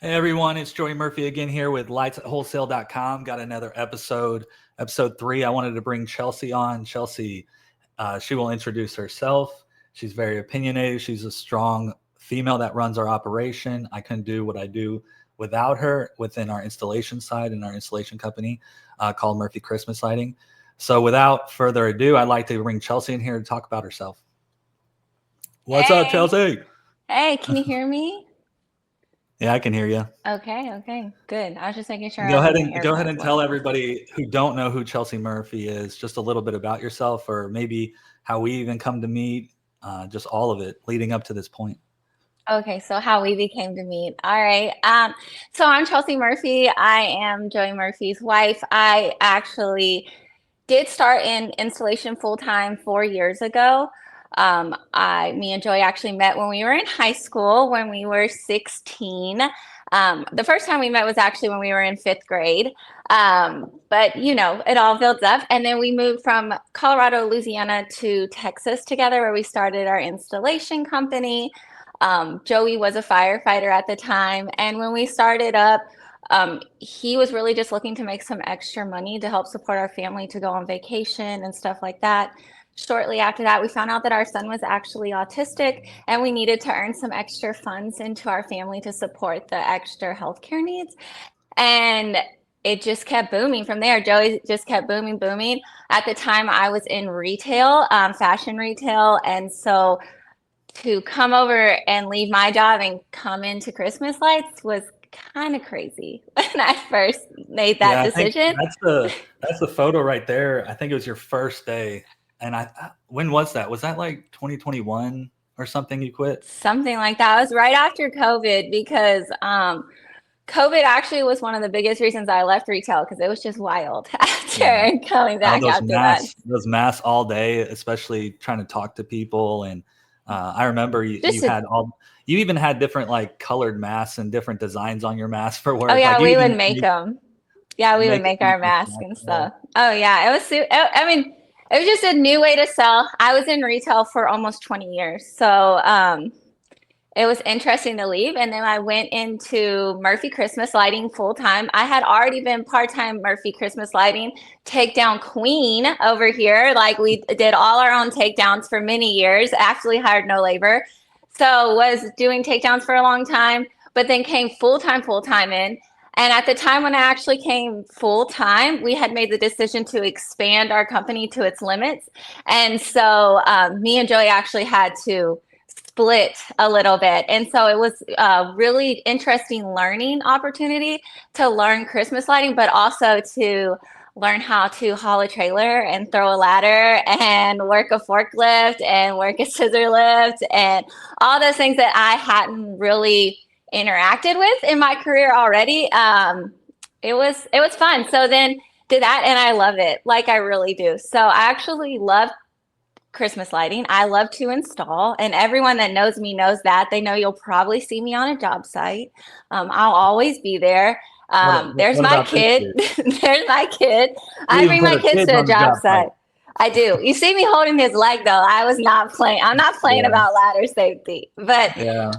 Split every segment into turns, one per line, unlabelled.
Hey everyone, it's Joey Murphy again here with lightsatwholesale.com. Got another episode 3. I wanted to bring Chelsea on. Chelsea, she will introduce herself. She's very opinionated. She's a strong female that runs our operation. I couldn't do what I do without her within our installation side and our installation company called Murphy Christmas Lighting. So without further ado, I'd like to bring Chelsea in here to talk about herself. What's up, Chelsea?
Hey, can you hear me?
Yeah, I can hear you.
Okay, good. I was just making sure I
Go
was
ahead
using
and go ahead
earphones
and tell
well.
everybody who don't know who Chelsea Murphy is just a little bit about yourself, or maybe how we even come to meet, just all of it leading up to this point.
Okay, so how we became to meet. All right. So I'm Chelsea Murphy. I am Joey Murphy's wife. I actually did start in installation full time 4 years ago. Me and Joey actually met when we were in high school, when we were 16. The first time we met was actually when we were in fifth grade. But it all builds up. And then we moved from Colorado, Louisiana to Texas together, where we started our installation company. Joey was a firefighter at the time. And when we started up, he was really just looking to make some extra money to help support our family to go on vacation and stuff like that. Shortly after that, we found out that our son was actually autistic and we needed to earn some extra funds into our family to support the extra healthcare needs. And it just kept booming from there. Joey just kept booming. At the time, I was in retail, fashion retail. And so to come over and leave my job and come into Christmas lights was kind of crazy when I first made that
Yeah, I think
decision.
that's the photo right there. I think it was your first day, and when was that? Was that like 2021 or something? You quit?
Something like that. It was right after COVID because COVID actually was one of the biggest reasons I left retail because it was just wild
Yeah.
after coming
Oh,
back after that.
those masks all day, especially trying to talk to people. And I remember
Just
you even had different like colored masks and different designs on your mask for
oh
work. Like
yeah,
you
we would
even
make them. Yeah, we would
make it
make our mask
like
and
that.
stuff. Oh yeah, it was. I mean, it was just a new way to sell. I was in retail for almost 20 years, so it was interesting to leave. And then I went into Murphy Christmas Lighting full time. I had already been part time Murphy Christmas Lighting takedown queen over here. Like we did all our own takedowns for many years. Actually hired no labor, so was doing takedowns for a long time. But then came full time in. And at the time when I actually came full time, we had made the decision to expand our company to its limits. And so me and Joey actually had to split a little bit. And so it was a really interesting learning opportunity to learn Christmas lighting, but also to learn how to haul a trailer and throw a ladder and work a forklift and work a scissor lift and all those things that I hadn't really interacted with in my career already. It was fun. So then did that and I love it. Like I really do. So I actually love Christmas lighting. I love to install, and everyone that knows me knows that. They know you'll probably see me on a job site. I'll always be there. There's
What
my
about this
kid.
year?
There's my kid.
You
I
even
bring
put
my
our
kids
kids
to a
on the
job
job site.
site. I do. You see me holding his leg though. I was not playing. I'm not playing
Yeah,
about ladder safety, but
yeah.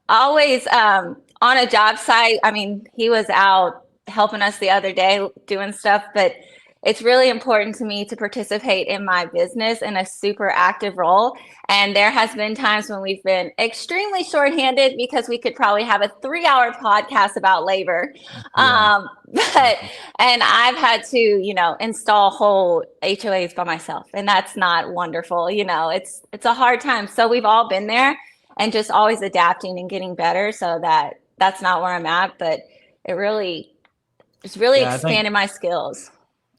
always on a job site. I mean, he was out helping us the other day doing stuff, but it's really important to me to participate in my business in a super active role. And there has been times when we've been extremely shorthanded because we could probably have a 3-hour podcast about labor.
Yeah.
But and I've had to, install whole HOAs by myself, and that's not wonderful. It's a hard time. So we've all been there, and just always adapting and getting better. So that's not where I'm at, but it really it's really
Yeah,
expanded my skills.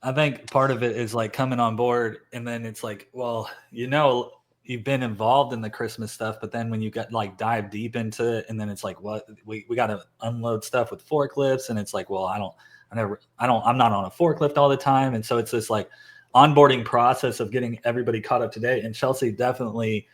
I think part of it is like coming on board, and then it's like, well, you've been involved in the Christmas stuff, but then when you got like dive deep into it, and then it's like, what we got to unload stuff with forklifts, and it's like, well, I'm not on a forklift all the time, and so it's this like onboarding process of getting everybody caught up to date. And Chelsea definitely,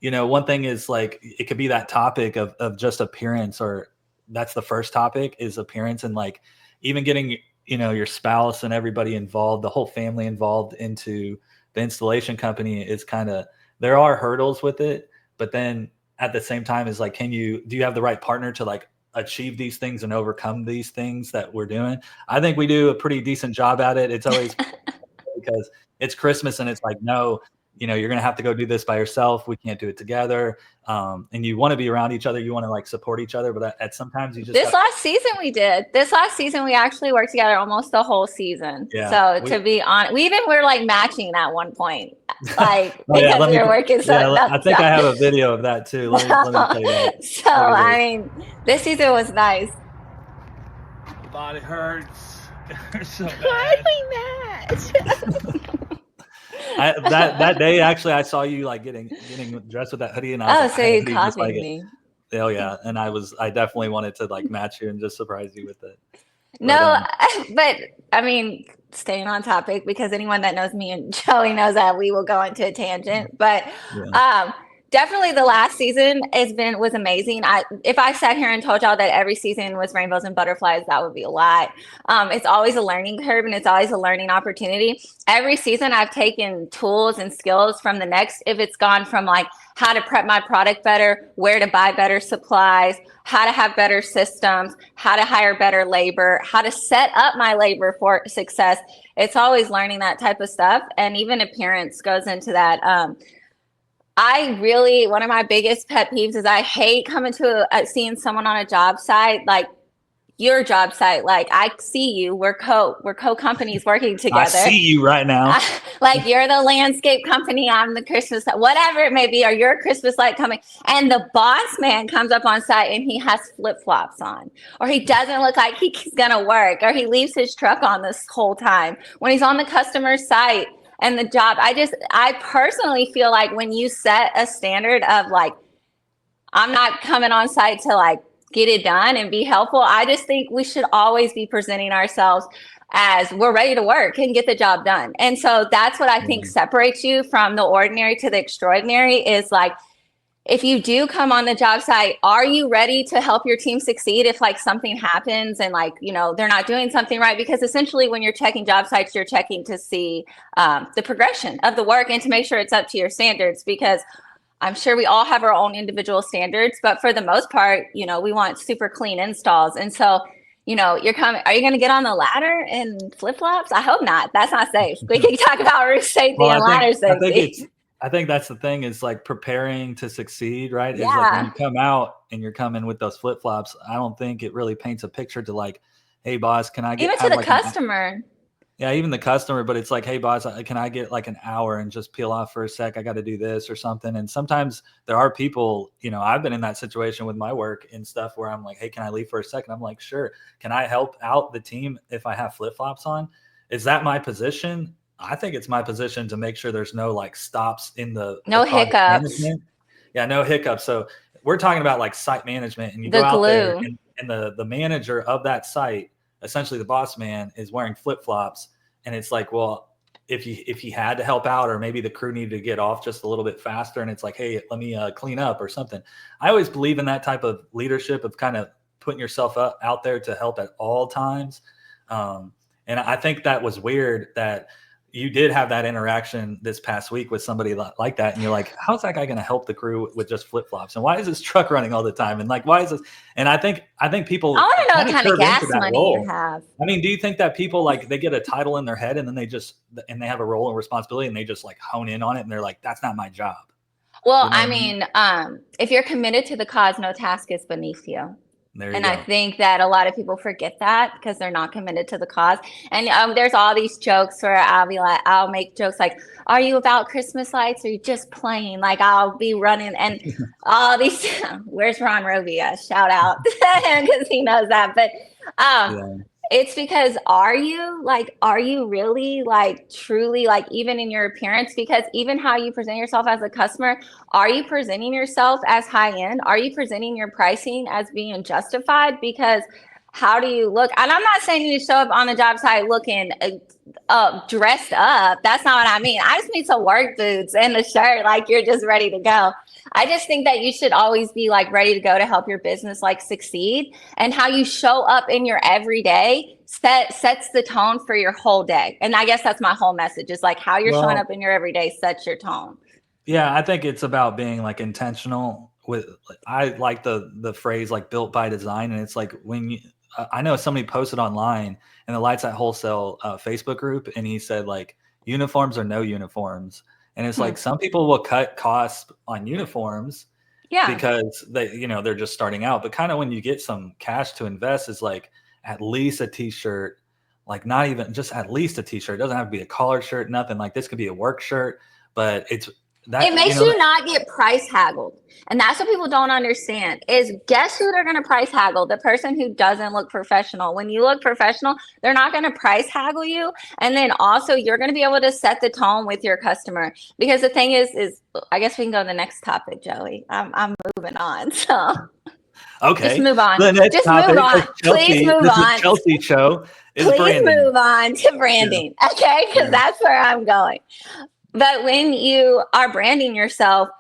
one thing is like it could be that topic of just appearance, or that's the first topic is appearance, and like even getting your spouse and everybody involved, the whole family involved into the installation company is kind of, there are hurdles with it, but then at the same time is like, do you have the right partner to like achieve these things and overcome these things that we're doing. I think we do a pretty decent job at it. It's always because it's Christmas and it's like, no, you know, you're going to have to go do this by yourself. We can't do it together. And you want to be around each other. You want to like support each other. But at sometimes you just.
Last season we did. This last season we actually worked together almost the whole season. Yeah, so to be honest, we even were like matching at one point. Like because we were working so
I think I have a video of that too. Let me play that.
So I mean, this season was nice.
My body hurts. So
why are we mad?
that day actually I saw you like getting dressed with that hoodie and I was
so you copied me.
Oh yeah, and I definitely wanted to like match you and just surprise you with it.
But I mean, staying on topic because anyone that knows me and Joey knows that we will go into a tangent. But definitely the last season was amazing. If I sat here and told y'all that every season was rainbows and butterflies, that would be a lot. It's always a learning curve and it's always a learning opportunity. Every season I've taken tools and skills from the next. If it's gone from like how to prep my product better, where to buy better supplies, how to have better systems, how to hire better labor, how to set up my labor for success. It's always learning that type of stuff. And even appearance goes into that. One of my biggest pet peeves is I hate coming to seeing someone on a job site, like your job site. Like I see you, we're co-companies working together. I
see you right now.
Like you're the landscape company, I'm the Christmas, whatever it may be, or you're a Christmas light coming. And the boss man comes up on site and he has flip-flops on, or he doesn't look like he's gonna work, or he leaves his truck on this whole time when he's on the customer site. And the job, I personally feel like when you set a standard of like, I'm not coming on site to like get it done and be helpful. I just think we should always be presenting ourselves as we're ready to work and get the job done. And so that's what I think separates you from the ordinary to the extraordinary is like, if you do come on the job site, are you ready to help your team succeed if like something happens and like, you know, they're not doing something right? Because essentially when you're checking job sites, you're checking to see the progression of the work and to make sure it's up to your standards, because I'm sure we all have our own individual standards, but for the most part, you know, we want super clean installs. And so, you know, are you going to get on the ladder in flip-flops? I hope not. That's not safe. We can talk about roof safety and ladder safety.
I think that's the thing is like preparing to succeed, right? Yeah. Is like when you come out and you're coming with those flip-flops, I don't think it really paints a picture to like, hey boss, can I get
even to the like customer?
Even the customer, but it's like, hey boss, can I get like an hour and just peel off for a sec? I got to do this or something. And sometimes there are people, you know, I've been in that situation with my work and stuff where I'm like, hey, can I leave for a second? I'm like, sure. Can I help out the team if I have flip-flops on? Is that my position? I think it's my position to make sure there's no like stops in the
hiccups.
Management. Yeah, no hiccups. So we're talking about like site management, and you go out there and the manager of that site, essentially the boss man, is wearing flip-flops, and it's like, well, if he had to help out, or maybe the crew needed to get off just a little bit faster, and it's like, hey, let me clean up or something. I always believe in that type of leadership of kind of putting yourself out there to help at all times. And I think that was weird that you did have that interaction this past week with somebody like that. And you're like, how's that guy going to help the crew with just flip-flops? And why is this truck running all the time? And like, why is this? And I think people,
I want to know what kind of gas money you have.
I mean, do you think that people like, they get a title in their head and then they have a role and responsibility and they just like hone in on it and they're like, that's not my job.
Well, you know I mean, if you're committed to the cause, no task is beneath you. And I think that a lot of people forget that because they're not committed to the cause. And there's all these jokes where I'll make jokes like, are you about Christmas lights or are you just playing? Like I'll be running and all these, where's Ron Robia? Shout out because he knows that. But it's because are you really like truly like even in your appearance? Because even how you present yourself as a customer, are you presenting yourself as high end? Are you presenting your pricing as being justified? Because how do you look? And I'm not saying you show up on the job site looking dressed up. That's not what I mean. I just need some work boots and a shirt, like you're just ready to go. I just think that you should always be like ready to go to help your business like succeed. And how you show up in your everyday sets the tone for your whole day. And I guess that's my whole message is like how you're showing up in your everyday sets your tone.
Yeah, I think it's about being like intentional I like the phrase like built by design, and it's like when you I know somebody posted online in the Lights at Wholesale Facebook group, and he said like uniforms or no uniforms, and it's like some people will cut costs on uniforms
Yeah.
because they're just starting out, but kind of when you get some cash to invest is like at least a t-shirt, like not even just at least a t-shirt. It doesn't have to be a collared shirt, nothing. Like this could be a work shirt, but it's that
It makes you not get price haggled. And that's what people don't understand is guess who they're going to price haggle? The person who doesn't look professional. When you look professional, they're not going to price haggle you. And then also you're going to be able to set the tone with your customer. Because the thing is I guess we can go to the next topic, Joey. I'm moving on. So
okay.
Just move on.
Just move on.
Please move on.
Chelsea show is
Please
branding.
move on to branding. Yeah. Okay. Because that's where I'm going. But when you are branding yourself,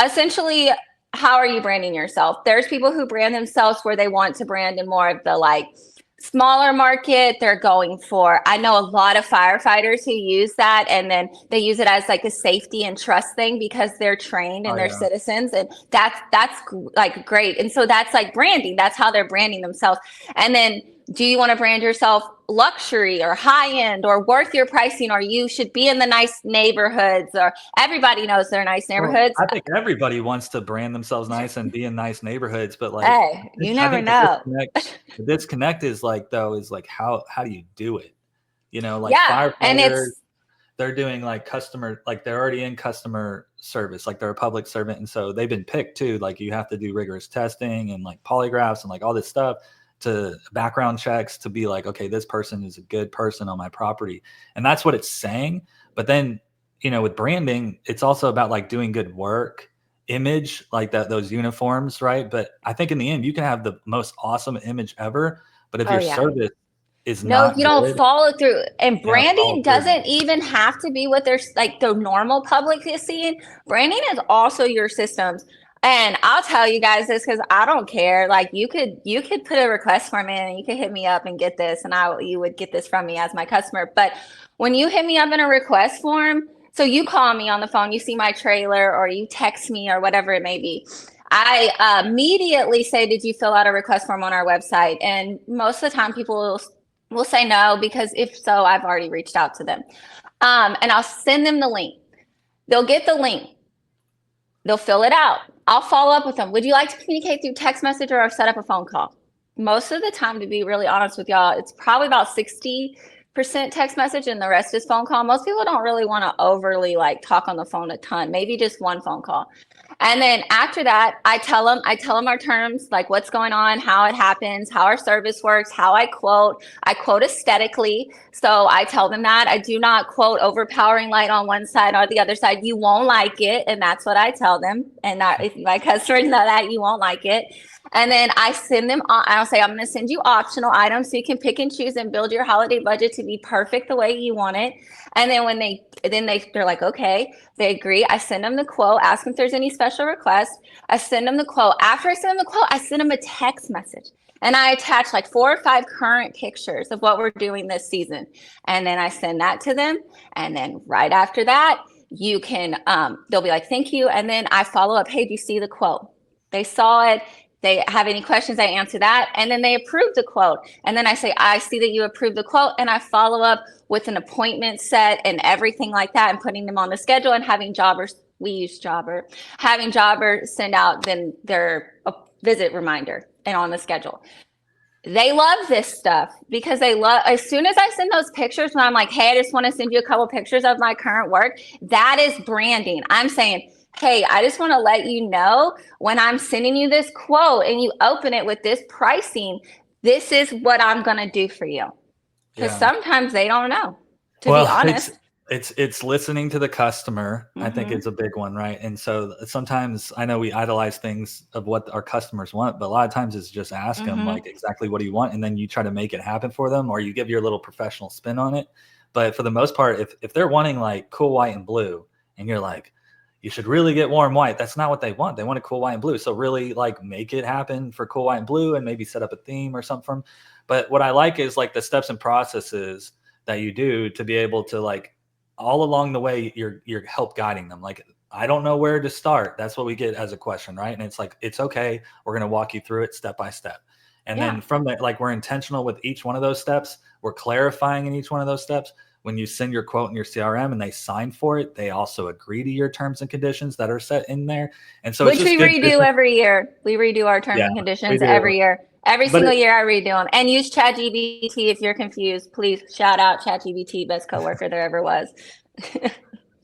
essentially, how are you branding yourself? There's people who brand themselves where they want to brand in more of the like smaller market. They're going for, I know a lot of firefighters who use that, and then they use it as like a safety and trust thing because they're trained and they're citizens, and that's like great. And so that's like branding. That's how they're branding themselves. And then do you want to brand yourself luxury or high end or worth your pricing, or you should be in the nice neighborhoods, or everybody knows they're nice neighborhoods?
Well, I think everybody wants to brand themselves nice and be in nice neighborhoods, but like,
hey, you never know.
The disconnect is like, though, is like, how do you do it? Like
firefighters, and
they're doing like customer, like they're already in customer service, like they're a public servant. And so they've been picked too. Like you have to do rigorous testing and like polygraphs and like all this stuff, to background checks, to be like, okay, this person is a good person on my property. And that's what it's saying. But then, with branding, it's also about like doing good work, image, like those uniforms, right? But I think in the end, you can have the most awesome image ever, but if your service is not
you don't follow through. And branding doesn't even have to be what there's like the normal public is seeing. Branding is also your systems. And I'll tell you guys this because I don't care. Like you could put a request form in and you could hit me up and get this, and you would get this from me as my customer. But when you hit me up in a request form, so you call me on the phone, you see my trailer, or you text me or whatever it may be, I immediately say, did you fill out a request form on our website? And most of the time people will say no, because if so, I've already reached out to them. And I'll send them the link. They'll get the link. They'll fill it out. I'll follow up with them. Would you like to communicate through text message or set up a phone call? Most of the time, to be really honest with y'all, it's probably about 60% text message and the rest is phone call. Most people don't really want to overly like talk on the phone a ton, maybe just one phone call. And then after that, I tell them our terms, like what's going on, how it happens, how our service works, how I quote aesthetically. So I tell them that I do not quote overpowering light on one side or the other side. You won't like it. And that's what I tell them. And if my customers know that, you won't like it. And then I send them, I'll say, I'm going to send you optional items so you can pick and choose and build your holiday budget to be perfect the way you want it. And then they're like, okay, they agree. I send them the quote, ask them if there's any special requests. I send them the quote. After I send them the quote, I send them a text message. And I attach like 4 or 5 current pictures of what we're doing this season. And then I send that to them. And then right after that, you can, they'll be like, thank you. And then I follow up, hey, do you see the quote? They saw it. They have any questions, I answer that. And then they approve the quote. And then I say, I see that you approved the quote. And I follow up with an appointment set and everything like that, and putting them on the schedule and having jobbers, we use Jobber, having Jobber send out then their visit reminder and on the schedule. They love this stuff because they love, as soon as I send those pictures, when I'm like, hey, I just want to send you a couple pictures of my current work, that is branding. I'm saying, hey, I just want to let you know when I'm sending you this quote and you open it with this pricing, this is what I'm going to do for you. Because sometimes they don't know, to be honest.
It's listening to the customer. I think it's a big one, right? And so sometimes I know we idolize things of what our customers want, but a lot of times it's just ask them like exactly what do you want, and then you try to make it happen for them, or you give your little professional spin on it. But for the most part, if they're wanting like cool white and blue, and you're like, you should really get warm white, that's not what they want. They want a cool white and blue. So really like make it happen for cool white and blue, and maybe set up a theme or something from. But what I like is like the steps and processes that you do to be able to like all along the way, you're help guiding them. Like I don't know where to start. That's what we get as a question, right? And it's like, it's okay. We're going to walk you through it step by step. And then from there, like, we're intentional with each one of those steps. We're clarifying in each one of those steps. When you send your quote in your CRM and they sign for it, they also agree to your terms and conditions that are set in there. And so
which
it's just
we
good
redo
business.
every year. We redo our terms and conditions every year. Every single year I redo them. And use ChatGPT if you're confused. Please shout out ChatGPT, best coworker there ever was.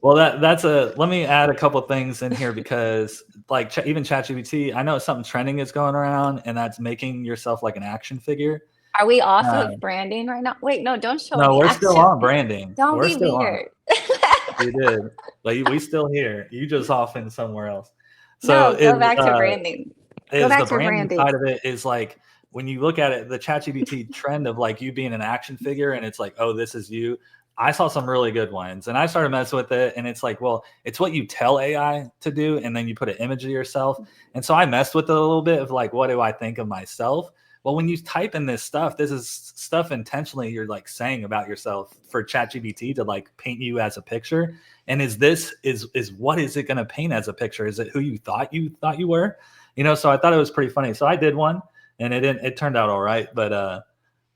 Well, let me add a couple things in here, because like even ChatGPT, I know something trending is going around, and that's making yourself like an action figure.
Are we off of branding right now? Wait, no, don't show me.
No, we're still on branding.
Don't
we're
be
still
weird.
We did. But we still here. You just off in somewhere else.
So no, go back to branding. Go back to branding
side of it is like, when you look at it, the ChatGPT trend of like you being an action figure, and it's like, oh, this is you. I saw some really good ones, and I started messing with it, and it's like, well, it's what you tell AI to do, and then you put an image of yourself. And so I messed with it a little bit of like, what do I think of myself? Well, when you type in this is stuff intentionally you're like saying about yourself for ChatGPT to like paint you as a picture. And is what is it going to paint as a picture? Is it who you thought you were? So I thought it was pretty funny. So I did one, and it turned out all right. But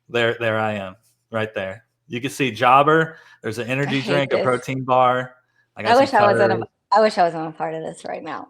there I am right there. You can see Jobber. There's an energy drink, a protein bar.
I wish I wasn't a part of this right now.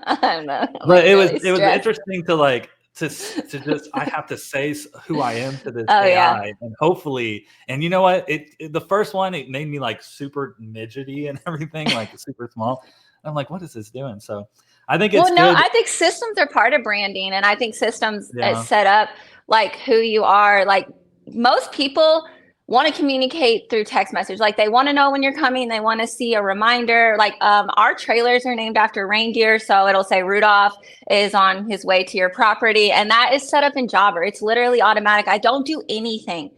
I'm not, but it was interesting to like to just I have to say who I am to this AI, and hopefully, and you know what? The first one, it made me like super midgety and everything, like super small. And I'm like, what is this doing? So I think it's good.
I think systems are part of branding, and I think systems set up like who you are. Like, most people want to communicate through text message. Like, they want to know when you're coming. They want to see a reminder. Like, our trailers are named after reindeer. So it'll say Rudolph is on his way to your property. And that is set up in Jobber. It's literally automatic. I don't do anything.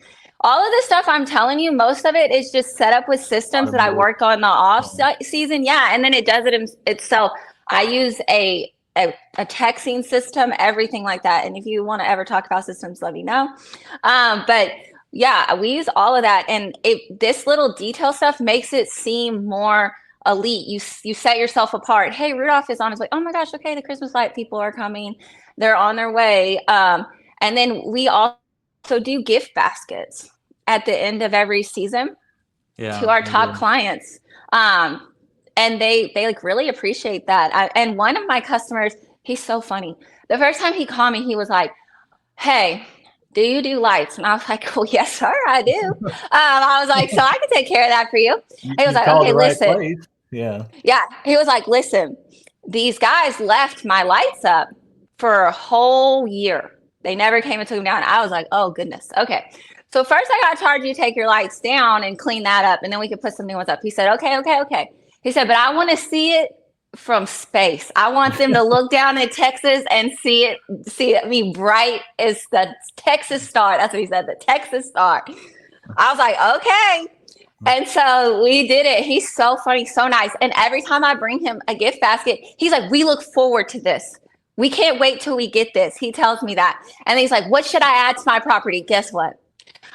All of this stuff I'm telling you, most of it is just set up with systems that I work on the off season. Yeah. And then it does it itself. I use a texting system, everything like that. And if you want to ever talk about systems, let me know. But yeah, we use all of that. And this little detail stuff makes it seem more elite. You set yourself apart. Hey, Rudolph is on his way. Oh my gosh, okay, the Christmas light people are coming. They're on their way. And then we also do gift baskets at the end of every season to our top clients. And they like really appreciate that. And one of my customers, he's so funny. The first time he called me, he was like, hey, do you do lights? And I was like, well, yes, sir, I do. I was like, so I can take care of that for you. He was like, okay, listen.
Yeah.
He was like, listen, these guys left my lights up for a whole year. They never came and took them down. I was like, oh, goodness. Okay. So first I got to charge you to take your lights down and clean that up, and then we could put some new ones up. He said, okay. He said, but I want to see it from space. I want them to look down at Texas and see it be bright as the Texas star. That's what he said, the Texas star. I was like, okay. And so we did it. He's so funny, so nice. And every time I bring him a gift basket, he's like, we look forward to this. We can't wait till we get this. He tells me that. And he's like, what should I add to my property? Guess what?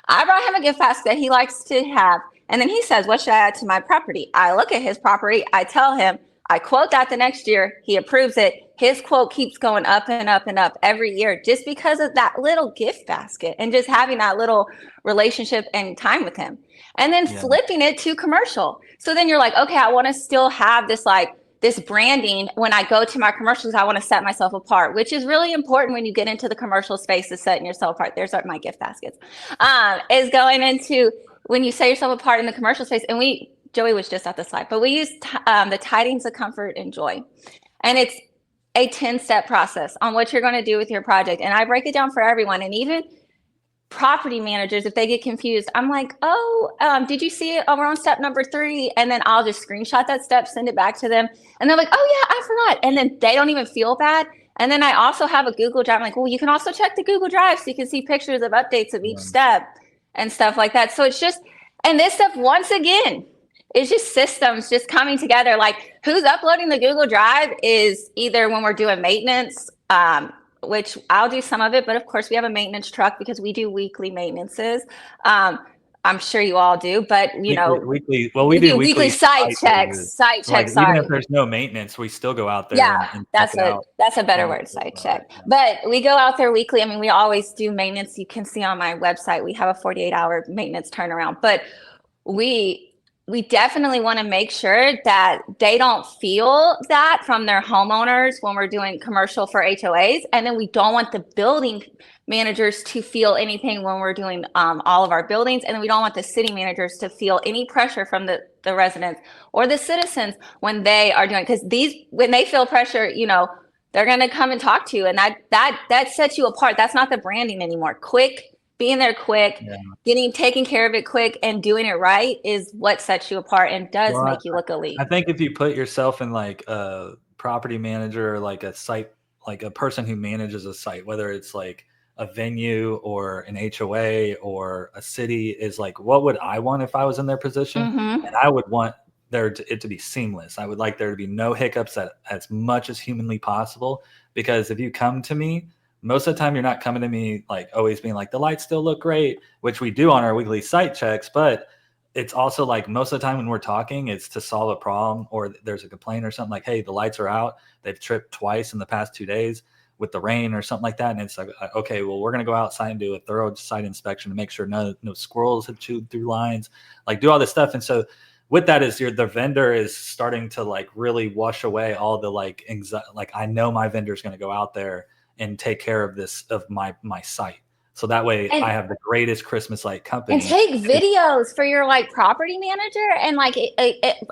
I brought him a gift basket that he likes to have. And then he says, what should I add to my property? I look at his property. I tell him, I quote that the next year. He approves it. His quote keeps going up and up and up every year just because of that little gift basket and just having that little relationship and time with him. And then flipping it to commercial. So then you're like, okay, I want to still have this branding when I go to my commercials. I want to set myself apart, which is really important when you get into the commercial space, is setting yourself apart. There's my gift baskets. Is going into when you set yourself apart in the commercial space. And Joey was just at the slide, but we use the tidings of comfort and joy. And it's a 10-step process on what you're going to do with your project. And I break it down for everyone. And even property managers, if they get confused, I'm like, did you see it? Oh, we're on step number 3. And then I'll just screenshot that step, send it back to them. And they're like, oh yeah, I forgot. And then they don't even feel bad. And then I also have a Google Drive. I'm like, well, you can also check the Google Drive so you can see pictures of updates of each step and stuff like that. So it's just, and this stuff, once again, it's just systems just coming together. Like, who's uploading the Google Drive is either when we're doing maintenance, which I'll do some of it, but of course we have a maintenance truck because we do weekly maintenances. I'm sure you all do, but you know,
weekly. Well,
we
we do
do weekly site checks. Site
Like
checks,
even if
sorry.
there's no maintenance, we still go out there
Yeah,
and check
that's
it out.
a better
And
word, site
all right,
check.
yeah.
But we go out there weekly. I mean, we always do maintenance. You can see on my website, we have a 48-hour maintenance turnaround. But we we definitely want to make sure that they don't feel that from their homeowners when we're doing commercial for HOAs. And then we don't want the building managers to feel anything when we're doing all of our buildings. And then we don't want the city managers to feel any pressure from the residents or the citizens when they are doing, because when they feel pressure, you know, they're going to come and talk to you. And that sets you apart. That's not the branding anymore. Quick, being there quick, taking care of it quick, and doing it right is what sets you apart and does make you look elite.
I think if you put yourself in like a property manager or like a site, like a person who manages a site, whether it's like a venue or an HOA or a city, is like, what would I want if I was in their position?
Mm-hmm.
And I would want it to be seamless. I would like there to be no hiccups as much as humanly possible, because if you come to me, most of the time you're not coming to me like always being like the lights still look great, which we do on our weekly site checks, but it's also like most of the time when we're talking, it's to solve a problem or there's a complaint or something like, hey, the lights are out. They've tripped twice in the past 2 days with the rain or something like that. And it's like, okay, well, we're going to go outside and do a thorough site inspection to make sure no squirrels have chewed through lines, like do all this stuff. And so with that is the vendor is starting to like really wash away all the like anxiety. Like I know my vendor's going to go out there and take care of this, of my site. So that way I have the greatest Christmas light company.
And take videos for your like property manager and like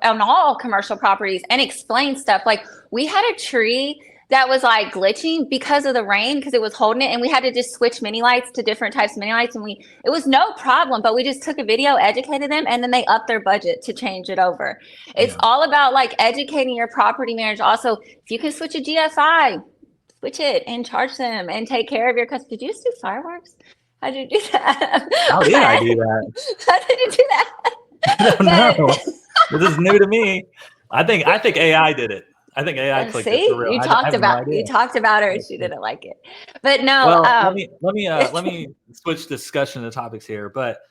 on all commercial properties and explain stuff. Like we had a tree that was like glitching because of the rain, because it was holding it, and we had to just switch mini lights to different types of mini lights, and it was no problem, but we just took a video, educated them, and then they upped their budget to change it over. It's all about like educating your property manager. Also, if you can switch a GFI, switch it and charge them and take care of your customers. Did you just do fireworks? How did you do that?
How did I do that?
How did you do that?
I don't know. This is new to me. I think AI did it. I think AI clicked it for real.
You talked about her and she didn't like it. But no.
Well, let me switch discussion to topics here. But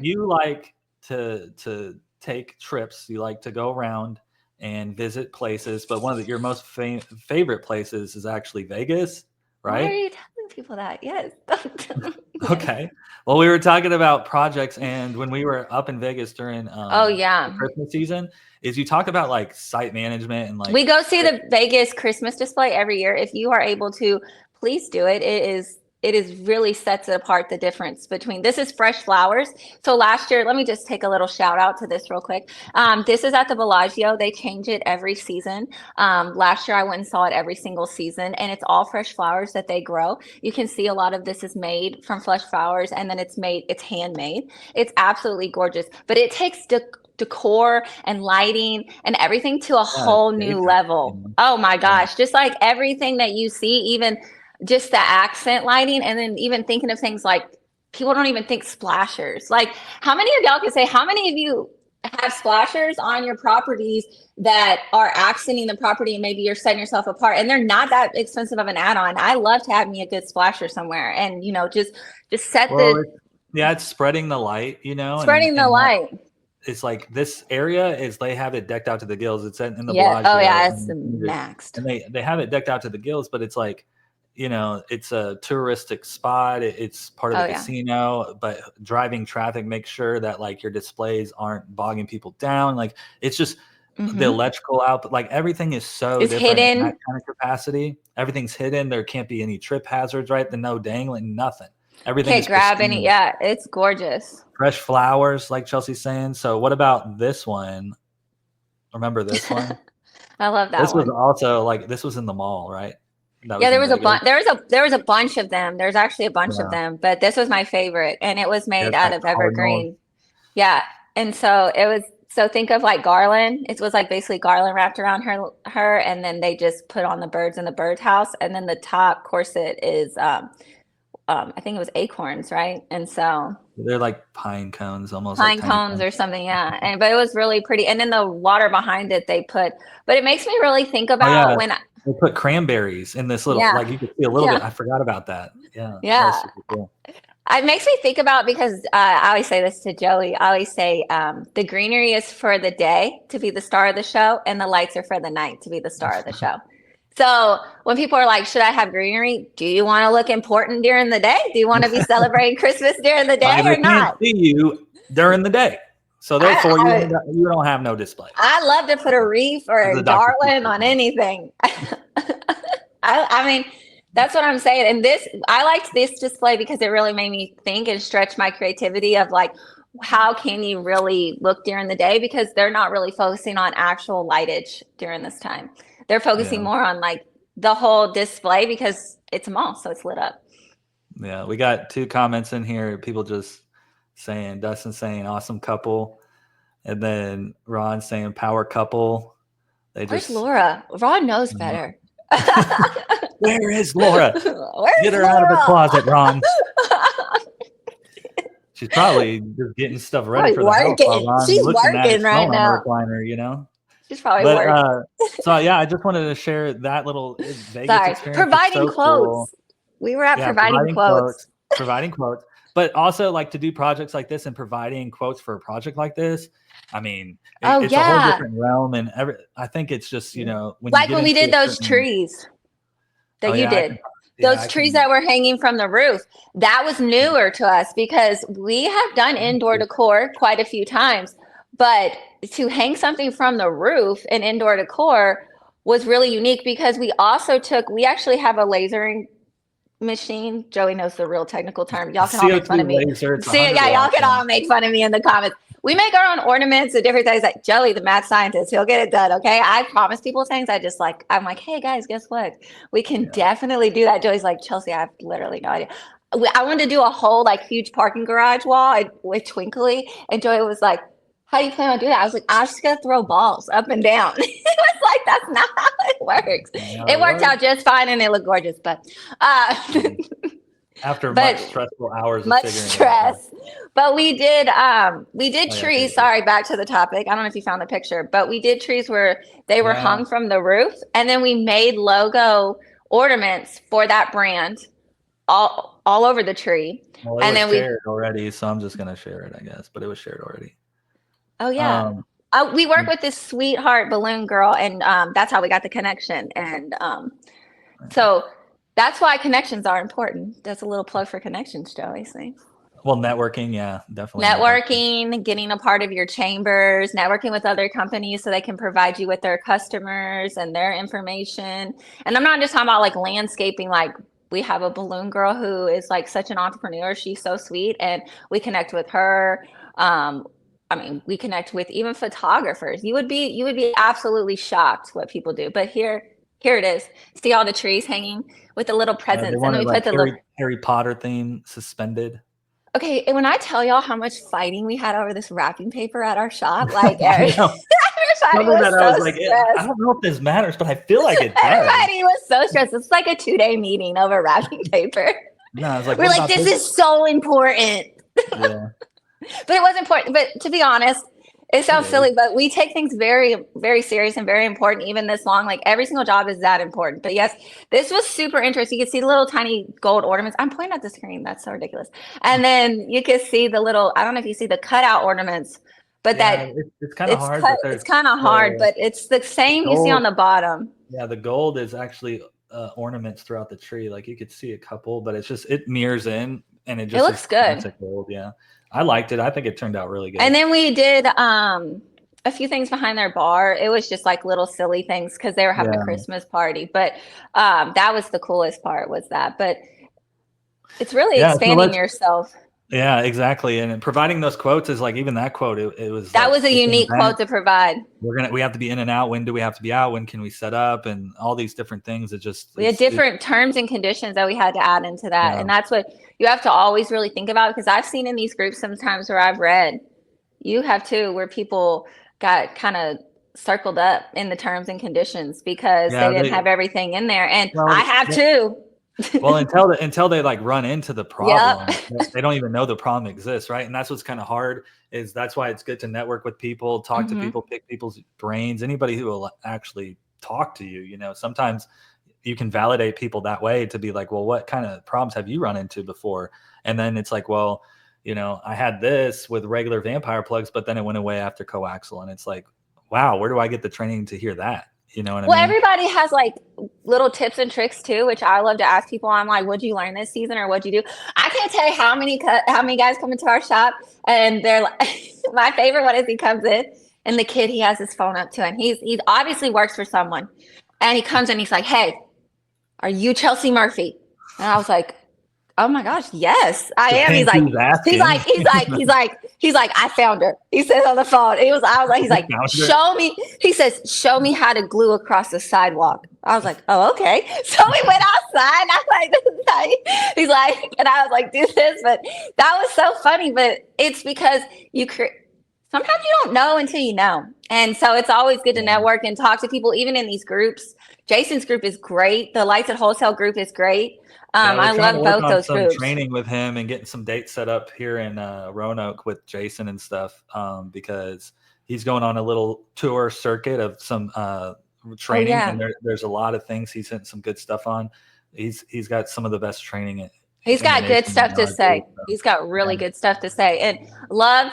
you like to take trips. You like to go around and visit places, but one of your most favorite places is actually Vegas, right?
Why are you telling people that? Yes.
Okay. Well, we were talking about projects, and when we were up in Vegas during the Christmas season, is you talk about like site management and like
we go see the Vegas Christmas display every year. If you are able to, please do it. It is really sets it apart, the difference between, this is fresh flowers. So last year, let me just take a little shout out to this real quick. This is at the Bellagio. They change it every season. Last year I went and saw it every single season, and it's all fresh flowers that they grow. You can see a lot of this is made from fresh flowers, and then it's handmade. It's absolutely gorgeous, but it takes decor and lighting and everything to a whole new level. Oh my gosh. Just like everything that you see, even just the accent lighting, and then even thinking of things like people don't even think splashers. Like how many of y'all can say, how many of you have splashers on your properties that are accenting the property and maybe you're setting yourself apart, and they're not that expensive of an add-on? I love to have me a good splasher somewhere, and you know, just set
it's spreading the light, you know,
spreading the light.
It's like this area is, they have it decked out to the gills. It's in the
Bellagio. Oh yeah, it's maxed.
And they have it decked out to the gills, but it's like, you know, it's a touristic spot. It's part of the casino, but driving traffic makes sure that like your displays aren't bogging people down. Like it's just the electrical output, like everything is different
hidden.
In that kind of capacity. Everything's hidden. There can't be any trip hazards, right? The no dangling, nothing. Everything
can't grab any. Yeah, it's gorgeous.
Fresh flowers, like Chelsea's saying. So what about this one? Remember this one?
I love that.
This was also like, this was in the mall, right?
There was a bunch. There was a bunch of them. There's actually a bunch of them, but this was my favorite, and it was made out of evergreen. Yeah, and so it was. So think of like garland. It was like basically garland wrapped around her, and then they just put on the birds in the birdhouse, and then the top corset is, I think it was acorns, right? And so
they're like pine cones, almost
pine cones or something, yeah. But it was really pretty, and then the water behind it they put. But it makes me really think about when
they put cranberries in this little, like you could see a little bit. I forgot about that. Yeah.
Yeah.
That was super cool.
It makes me think about, because I always say this to Joey. I always say the greenery is for the day to be the star of the show, and the lights are for the night to be the star of the show. So when people are like, should I have greenery? Do you want to look important during the day? Do you want to be celebrating Christmas during the day or not?
Can't see you during the day. So therefore, you don't have no display.
I love to put a wreath or a garland on anything. I mean, that's what I'm saying. And I liked this display because it really made me think and stretch my creativity of like, how can you really look during the day? Because they're not really focusing on actual lightage during this time. They're focusing more on like the whole display because it's a mall, so it's lit up.
Yeah, we got 2 comments in here. People just saying, Dustin saying awesome couple, and then Ron saying power couple.
Where's Laura? Ron knows better.
Where is Laura? Get her out of the closet, Ron. She's probably just getting stuff ready for the house.
She's working right now.
Recliner, you know.
She's probably working.
So yeah, I just wanted to share that little Vegas experience.
Providing quotes. Cool. We were at providing quotes.
Providing quotes. But also like to do projects like this and providing quotes for a project like this. I mean, it's a whole different realm, and I think it's just, you know,
when we did those trees that you did. Those trees that were hanging from the roof, that was newer to us because we have done indoor decor quite a few times, but to hang something from the roof in indoor decor was really unique because we actually have a lasering machine. Joey knows the real technical term. Y'all can all make fun of me. Y'all can all make fun of me in the comments. We make our own ornaments and different things. Like Joey, the mad scientist, he'll get it done. Okay. I promise people things. I'm like, hey guys, guess what? We can definitely do that. Joey's like, Chelsea, I have literally no idea. I wanted to do a whole like huge parking garage wall with twinkly. And Joey was like, how do you plan on doing that? I was like, I was just going to throw balls up and down. It was like, that's not how it works. It worked out just fine and it looked gorgeous. But
after much stressful hours of figuring
it out. But we did trees. Sorry, back to the topic. I don't know if you found the picture, but we did trees where they were hung from the roof, and then we made logo ornaments for that brand all over the tree.
Well, and then we shared already, so I'm just gonna share it, I guess. But it was shared already.
Oh yeah. We work with this sweetheart balloon girl, and that's how we got the connection. And so that's why connections are important. That's a little plug for connections, Joey. See?
Well, networking, yeah, definitely.
Networking, getting a part of your chambers, networking with other companies so they can provide you with their customers and their information. And I'm not just talking about like landscaping. Like we have a balloon girl who is like such an entrepreneur. She's so sweet, and we connect with her. We connect with even photographers. You would be absolutely shocked what people do. But here it is. See all the trees hanging with the little presents, and then we put the
Harry Potter theme suspended.
Okay, and when I tell y'all how much fighting we had over this wrapping paper at our shop, like everybody
was like, I don't know if this matters, but I feel like it does.
Everybody was so stressed. It's like a 2-day meeting over wrapping paper.
No, I was like,
we're like, this is so important.
Yeah.
But it was important. But to be honest, it sounds silly, but we take things very, very serious and very important, even this long. Like every single job is that important. But yes, this was super interesting. You could see the little tiny gold ornaments. I'm pointing at the screen. That's so ridiculous. And then you could see the little, I don't know if you see the cutout ornaments, but
it's kind of hard.
It's kind of hard, but it's the same you see on the bottom.
Yeah, the gold is actually ornaments throughout the tree. Like you could see a couple, but it mirrors in, and it
looks good.
Gold, yeah. I liked it. I think it turned out really good.
And then we did a few things behind their bar. It was just like little silly things because they were having a Christmas party. But that was the coolest part was that. But it's really expanding yourself.
Yeah, exactly. And providing those quotes is like, even that quote, it was
that was a unique quote to provide.
We have to be in and out. When do we have to be out? When can we set up? And all these different things.
We had different terms and conditions that we had to add into that. Yeah. And that's what you have to always really think about, because I've seen in these groups sometimes where I've read, you have too, where people got kind of circled up in the terms and conditions because they didn't have everything in there. And I have too.
Well, until they like run into the problem, they don't even know the problem exists, right? And that's what's kind of hard. That's why it's good to network with people, talk to people, pick people's brains. Anybody who will actually talk to you. You know, sometimes you can validate people that way to be like, well, what kind of problems have you run into before? And then it's like, well, I had this with regular vampire plugs, but then it went away after coaxial. And it's like, wow, where do I get the training to hear that? You know what I mean?
Everybody has like little tips and tricks too, which I love to ask people. I'm like, what'd you learn this season, or what'd you do? I can't tell you how many guys come into our shop, and they're like, my favorite one is he comes in and the kid, he has his phone up to him. He obviously works for someone, and he comes in, he's like, hey, are you Chelsea Murphy? And I was like, oh my gosh, yes, I am. He's like, I found her. He says on the phone. He's like, show me. He says, show me how to glue across the sidewalk. I was like, oh, okay. So we went outside, and I was like, he's like, and I was like, do this. But that was so funny. But it's because sometimes you don't know until you know. And so it's always good to network and talk to people, even in these groups. Jason's group is great. The Lights at Wholesale group is great. I love both those groups.
Training with him and getting some dates set up here in Roanoke with Jason and stuff, because he's going on a little tour circuit of some training, and there's a lot of things he's hitting some good stuff on. He's got some of the best training.
He's got good stuff to say. He's got really good stuff to say, and love.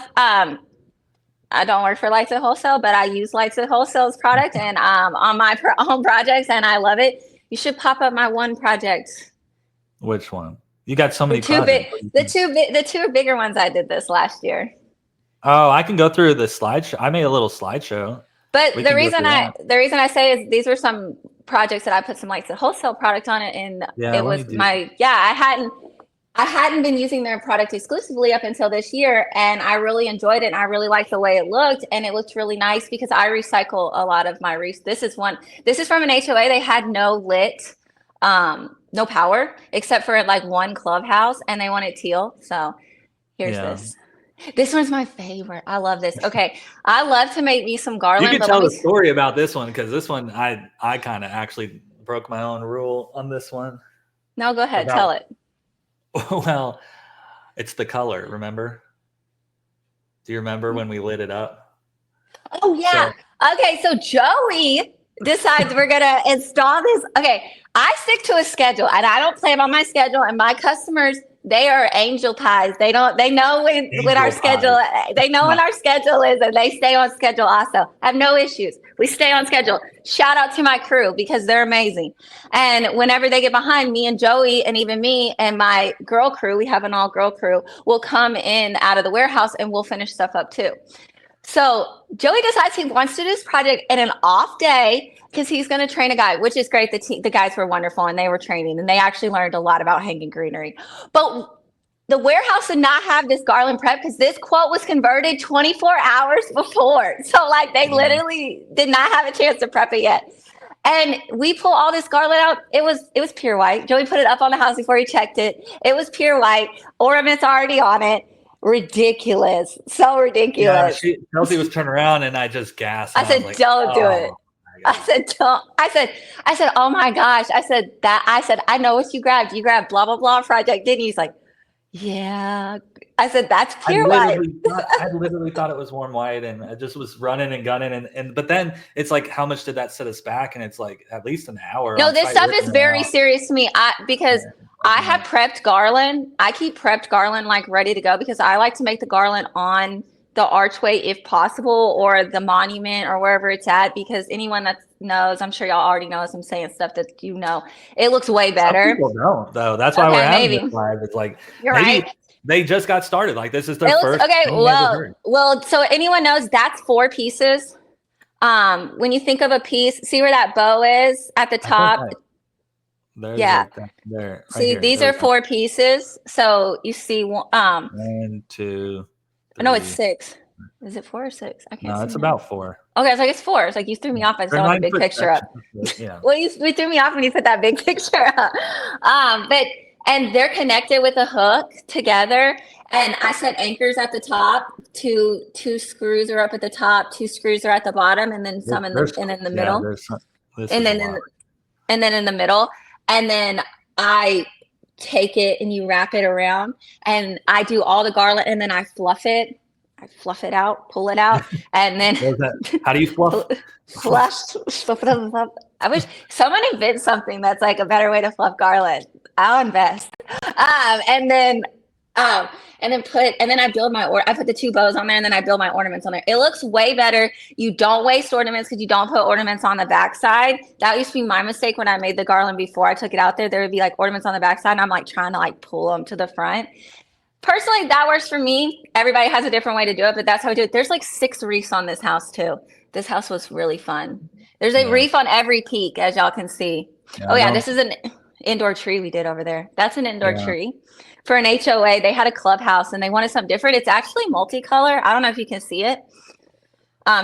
I don't work for Lights at Wholesale, but I use Lights at Wholesale's product and on my own projects, and I love it. You should pop up my one project.
Which one? You got so many
the two bigger ones I did this last year.
Oh, I can go through the slideshow. I made a little slideshow.
But the reason I say is these were some projects that I put some Lights at Wholesale product on it, and it was I hadn't been using their product exclusively up until this year, and I really enjoyed it, and I really liked the way it looked, and it looked really nice because I recycle a lot of my this is from an HOA. They had no lit no power except for like one clubhouse, and they wanted teal. So here's this. This one's my favorite. I love this. Okay. I love to make me some garland.
You can tell the story about this one, because this one I kind of actually broke my own rule on this one.
No, go ahead. Tell it.
Well, it's the color. Remember? Do you remember when we lit it up?
Oh yeah. Okay. So Joey decides we're gonna install this. Okay, I stick to a schedule, and I don't play by my schedule. And my customers, they are angel pies. They know when our schedule. They know when our schedule is, and they stay on schedule. Also, I have no issues. We stay on schedule. Shout out to my crew because they're amazing. And whenever they get behind me and Joey, and even me and my girl crew, we have an all girl crew, will come in out of the warehouse and we'll finish stuff up too. So Joey decides he wants to do this project in an off day because he's going to train a guy, which is great. The guys were wonderful, and they were training, and they actually learned a lot about hanging greenery. But the warehouse did not have this garland prep because this quote was converted 24 hours before. So like they literally did not have a chance to prep it yet. And we pull all this garland out. It was pure white. Joey put it up on the house before he checked it. It was pure white. Ornaments already on it. Ridiculous. So ridiculous.
Yeah, Chelsea was turning around, and I just gasped.
I said, don't do it. I said, don't. I said, oh my gosh. I said, I know what you grabbed. You grabbed blah, blah, blah project, didn't you? He's like, yeah. I said, that's pure white.
I literally thought it was warm white, and I just was running and gunning. But then it's like, how much did that set us back? And it's like at least an hour.
No, this stuff is very serious to me. Because I have prepped garland. I keep prepped garland like ready to go because I like to make the garland on the archway if possible, or the monument, or wherever it's at, because anyone that knows, I'm sure y'all already know as I'm saying stuff that you know, it looks way better.
Some people don't, though. That's why we're having this live. It's like,
you're right.
They just got started. Like this is their first.
Okay, well, so anyone knows that's 4 pieces. When you think of a piece, see where that bow is at the top. There. Right see, here. These are 4 pieces. So you see,
1, 2. 3.
No, it's 6. Is it 4 or 6? I can't.
No, it's about 4.
Okay, it's like it's 4. It's like you threw me off. I saw the big picture up.
Yeah.
Well, you threw me off when you put that big picture up. And they're connected with a hook together. And I set anchors at the top. Two screws are up at the top. 2 screws are at the bottom, and then some in the middle. And then in the middle. And then I take it and you wrap it around, and I do all the garland, and then I fluff it. I fluff it out, pull it out, and then
how do you fluff?
Fluff it up. I wish someone invents something that's like a better way to fluff garland. I'll invest. And then I build I put the 2 bows on there, and then I build my ornaments on there. It looks way better. You don't waste ornaments because you don't put ornaments on the backside. That used to be my mistake when I made the garland before I took it out there. There would be like ornaments on the backside, and I'm like trying to like pull them to the front. Personally, that works for me. Everybody has a different way to do it, but that's how I do it. There's like 6 reefs on this house too. This house was really fun. There's a reef on every peak, as y'all can see. This is an indoor tree we did over there. That's an indoor tree. For an HOA, they had a clubhouse and they wanted something different. It's actually multicolor. I don't know if you can see it.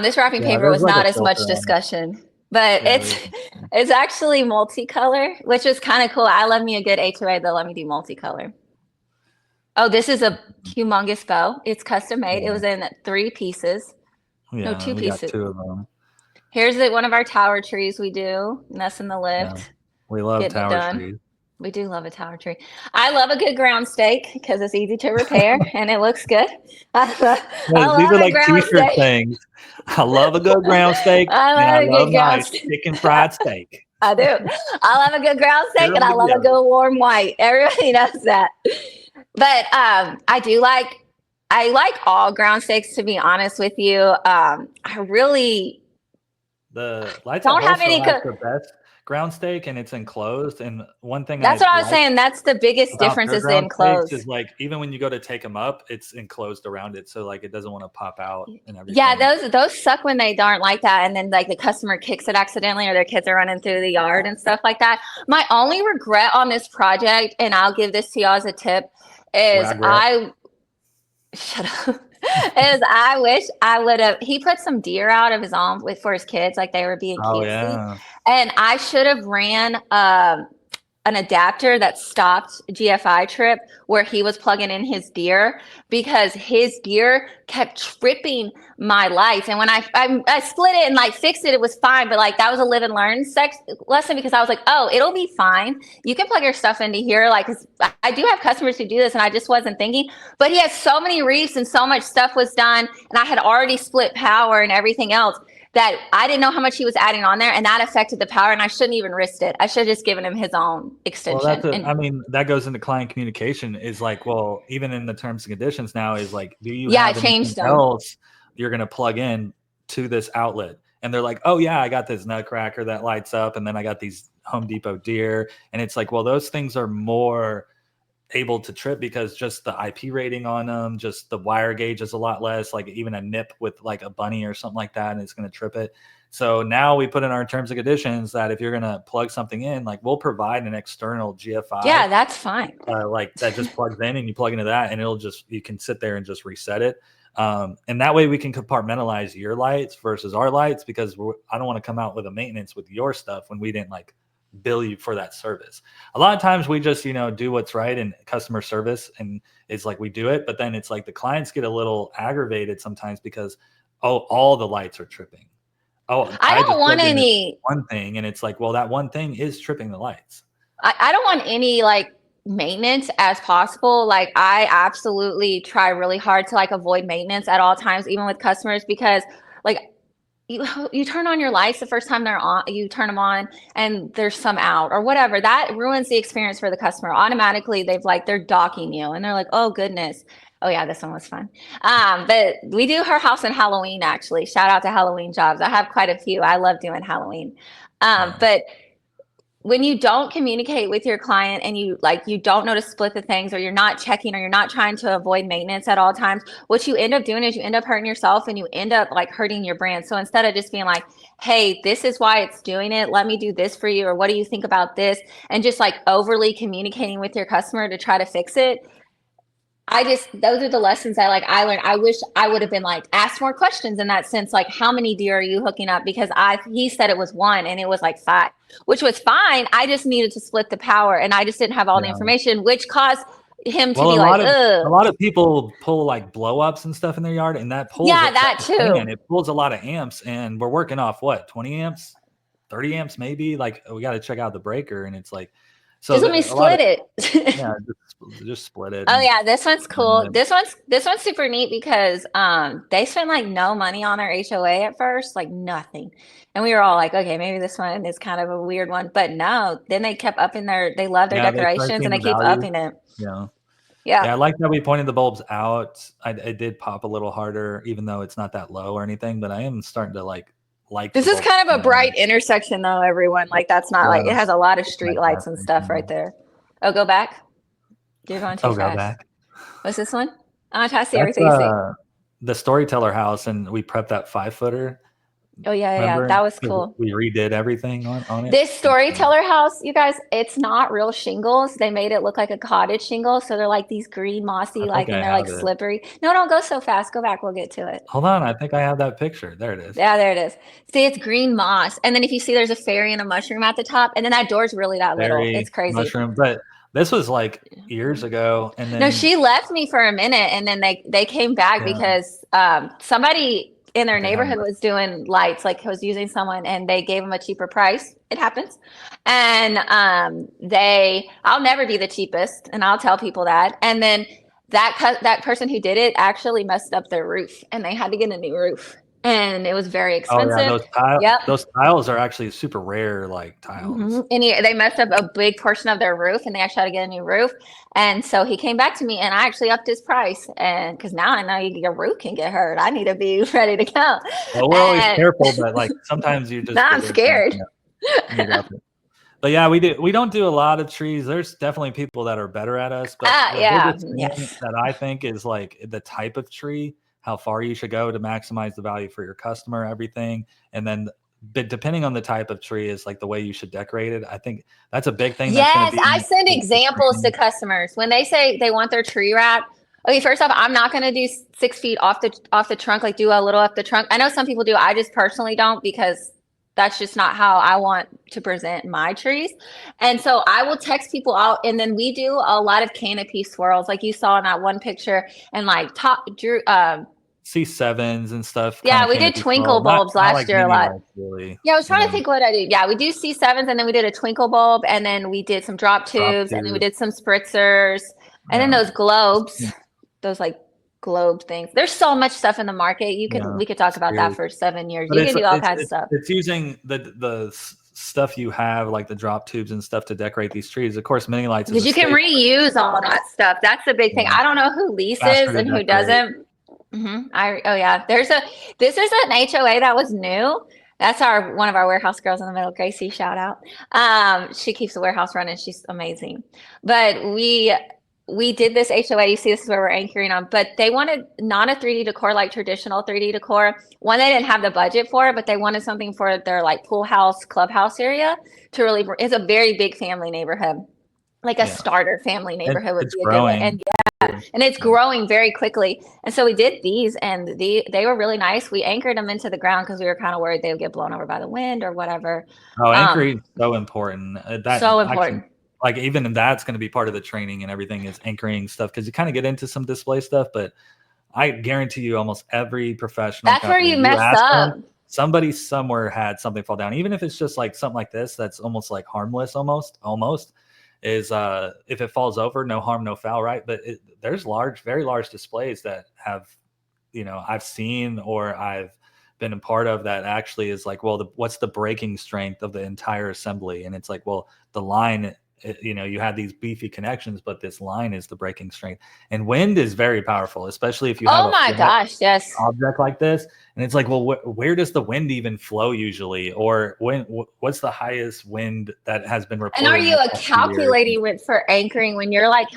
This wrapping paper was like not as much discussion, but it's actually multicolor, which is kind of cool. I love me a good HOA that let me do multicolor. Oh, this is a humongous bow. It's custom made. It was in 3 pieces. No, 2 pieces. Got
2 of them.
Here's one of our tower trees we do, and that's in the lift.
Yeah. We love tower trees.
We do love a tower tree. I love a good ground stake because it's easy to repair and it looks good.
These are like t-shirt things. I love a good ground steak. I love my chicken fried steak.
I do. I love a good ground steak and I love a good warm white. Everybody knows that. But I like all ground steaks, to be honest with you. I really
don't have any the best ground steak, and it's enclosed. And one thing
that's what I was saying. That's the biggest difference is the enclosed.
Is like even when you go to take them up, it's enclosed around it, so like it doesn't want to pop out and everything.
Yeah, those suck when they aren't like that, and then like the customer kicks it accidentally, or their kids are running through the yard and stuff like that. My only regret on this project, and I'll give this to y'all as a tip, is I wish I would have. He put some deer out of his own for his kids, like they were being cutesy. And I should have ran an adapter that stopped GFI trip where he was plugging in his deer, because his deer kept tripping my lights. And when I split it and like fixed it, it was fine. But like that was a live and learn lesson, because I was like, oh, it'll be fine. You can plug your stuff into here. Like, 'cause I do have customers who do this, and I just wasn't thinking. But he has so many reefs and so much stuff was done, and I had already split power and everything else, that I didn't know how much he was adding on there, and that affected the power, and I shouldn't even risked it. I should have just given him his own extension.
Well, that goes into client communication, is like, well, even in the terms and conditions now is like, do you have anything else you're going to plug in to this outlet? And they're like, oh yeah, I got this nutcracker that lights up, and then I got these Home Depot deer. And it's like, well, those things are more able to trip because just the IP rating on them, just the wire gauge is a lot less, like even a nip with like a bunny or something like that, and it's going to trip it. So now we put in our terms and conditions that if you're going to plug something in, like we'll provide an external GFI.
Yeah, that's fine.
Like that just plugs in, and you plug into that, and you can sit there and just reset it. And that way we can compartmentalize your lights versus our lights, because I don't want to come out with a maintenance with your stuff when we didn't like bill you for that service. A lot of times we just, do what's right in customer service, and it's like we do it, but then it's like the clients get a little aggravated sometimes because, all the lights are tripping. I don't want any one thing, and it's like, well, that one thing is tripping the lights.
I don't want any like maintenance as possible. Like I absolutely try really hard to like avoid maintenance at all times, even with customers, because like you turn on your lights the first time they're on, you turn them on and there's some out or whatever, that ruins the experience for the customer. Automatically they're docking you, and they're like, oh goodness. Oh yeah, this one was fun. But we do her house in Halloween, actually. Shout out to Halloween jobs. I have quite a few. I love doing Halloween. But when you don't communicate with your client, and you don't know to split the things, or you're not checking, or you're not trying to avoid maintenance at all times, what you end up doing is you end up hurting yourself, and you end up like hurting your brand. So instead of just being like, hey, this is why it's doing it, let me do this for you, or what do you think about this, and just like overly communicating with your customer to try to fix it, those are the lessons I learned. I wish I would have been like, asked more questions in that sense. Like, how many deer are you hooking up? Because he said it was 1 and it was like 5, which was fine. I just needed to split the power, and I just didn't have all the information, which caused him to be like, ugh.
A lot of people pull like blow ups and stuff in their yard, and that pulls.
Yeah, that too.
And it pulls a lot of amps, and we're working off 20 amps, 30 amps, maybe. Like we got to check out the breaker, and it's like, So
Just let me
a lot of
split it.
yeah, just split it.
Oh yeah, this one's cool.
And
This one's super neat because they spent like no money on their HOA at first, like nothing. And we were all like, okay, maybe this one is kind of a weird one. But no, then they kept upping they love their
yeah, they start
decorations
seeing
and they
the
keep
value.
upping it.
Yeah.
Yeah.
Yeah, I like that we pointed the bulbs out. I did pop a little harder, even though it's not that low or anything, but I am starting to like
This
the
is
bulbs
kind of a
more.
bright intersection though, everyone. Like that's not like
Yeah,
it has a lot of street
like
lights
gas
and stuff right
station.
there. Oh, go back. You're going too
Oh, go
fast.
back.
What's this one? I'm trying to see
That's
everything you see.
the storyteller house, and we prepped that 5-footer.
Oh yeah.
Remember?
That was
'Cause
cool.
we redid everything on it.
This storyteller house, you guys, it's not real shingles. They made it look like a cottage shingle. So they're like these green mossy,
I
like,
think
and
I
they're like
have it.
slippery. No, don't go so fast. Go back. We'll get to it.
Hold on, I think I have that picture. There it is.
Yeah, there it is. See, it's green moss. And then if you see there's a fairy and a mushroom at the top, and then that door's really that little.
Fairy,
It's crazy.
mushroom. But this was like years ago. And then
No, she left me for a minute and then they came back
Yeah.
because somebody in their
Okay,
neighborhood was doing lights, like was using someone and they gave them a cheaper price. It happens. And I'll never be the cheapest and I'll tell people that. And then that person who did it actually messed up their roof and they had to get a new roof. And it was very expensive.
Oh yeah, those tiles.
Yep.
Those tiles are actually super rare, like tiles.
And they messed up a big portion of their roof, and they actually had to get a new roof. And so he came back to me, and I actually upped his price, and because now I know your roof can get hurt, I need to be ready to go.
Well, we're always careful, but like sometimes you just.
Now I'm scared.
But yeah, we don't do a lot of trees. There's definitely people that are better at us. But that I think is like the type of tree, how far you should go to maximize the value for your customer, everything. And then but depending on the type of tree is like the way you should decorate it. I think that's a big thing.
Yes, I send examples to customers when they say they want their tree wrap. Okay, first off, I'm not going to do 6 feet off the trunk, like do a little up the trunk. I know some people do. I just personally don't because that's just not how I want to present my trees. And so I will text people out, and then we do a lot of canopy swirls, like you saw in that one picture, and like
C7s and stuff.
Yeah, we did twinkle bulbs last year a lot. Really. Yeah, I was trying to think what I did. Yeah, we do C7s, and then we did a twinkle bulb, and then we did some drop tubes, and then we did some spritzers, and then those globes, those like globe things. There's so much stuff in the market. We could talk about that for 7 years. You can do all kinds of stuff.
It's using the stuff you have, like the drop tubes and stuff, to decorate these trees. Of course, mini lights.
Because you can reuse all that stuff. That's the big thing. I don't know who leases and who doesn't. This is an HOA that was new. That's one of our warehouse girls in the middle, Gracie, shout out. She keeps the warehouse running. She's amazing. But we did this HOA. You see, this is where we're anchoring on, but they wanted not a 3D decor like traditional 3D decor. One, they didn't have the budget for it, but they wanted something for their like pool house, clubhouse area to really, it's a very big family neighborhood, like a starter family neighborhood would be a good way. And it's growing very quickly. And so we did these, and they were really nice. We anchored them into the ground because we were kind of worried they would get blown over by the wind or whatever.
Oh, anchoring is so important.
So important.
Like even that's going to be part of the training and everything is anchoring stuff, because you kind of get into some display stuff, but I guarantee you almost every professional.
That's where you mess up.
Somebody somewhere had something fall down, even if it's just like something like this that's almost like harmless, almost. Is if it falls over, no harm, no foul, right? But there's very large displays that have, I've seen or I've been a part of that actually is like, well, what's the breaking strength of the entire assembly? And it's like, well, the line, you have these beefy connections, but this line is the breaking strength. And wind is very powerful, especially if you have object like this. And it's like, well, where does the wind even flow usually? Or what's the highest wind that has been reported?
And are you calculating for anchoring when you're like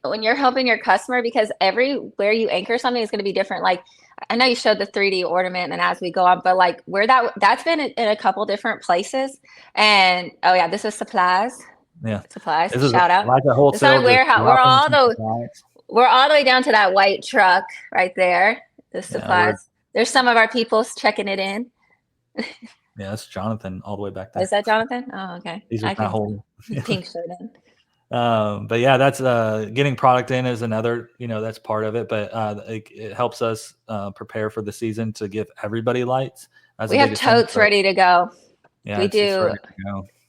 when you're helping your customer? Because everywhere you anchor something is going to be different. Like, I know you showed the 3D ornament and as we go on, but like where that's been in a couple different places. And this is supplies.
Yeah,
supplies. Shout out.
Like a wholesale
warehouse. We're all the way down to that white truck right there. The supplies. There's some of our people checking it in.
Yeah, that's Jonathan all the way back there.
Is that Jonathan? Oh, okay.
These are my whole
pink shirt in.
But yeah, that's getting product in is another, that's part of it. But it helps us prepare for the season to give everybody lights.
We have totes ready to go.
Yeah,
we do.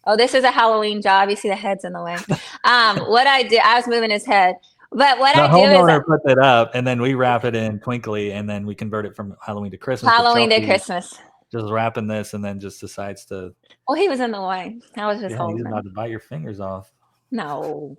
Oh, this is a Halloween job. You see the head's in the way. What I did, I was moving his head. But what
The
I do is
homeowner put that up, and then we wrap it in twinkly, and then we convert it from Halloween to Christmas. But
Halloween to
Chelsea
Christmas.
just wrapping this, and then just decides to.
Well, he was in the way. I was just
Yeah, he's
holding
about
him.
to bite your fingers off.
No.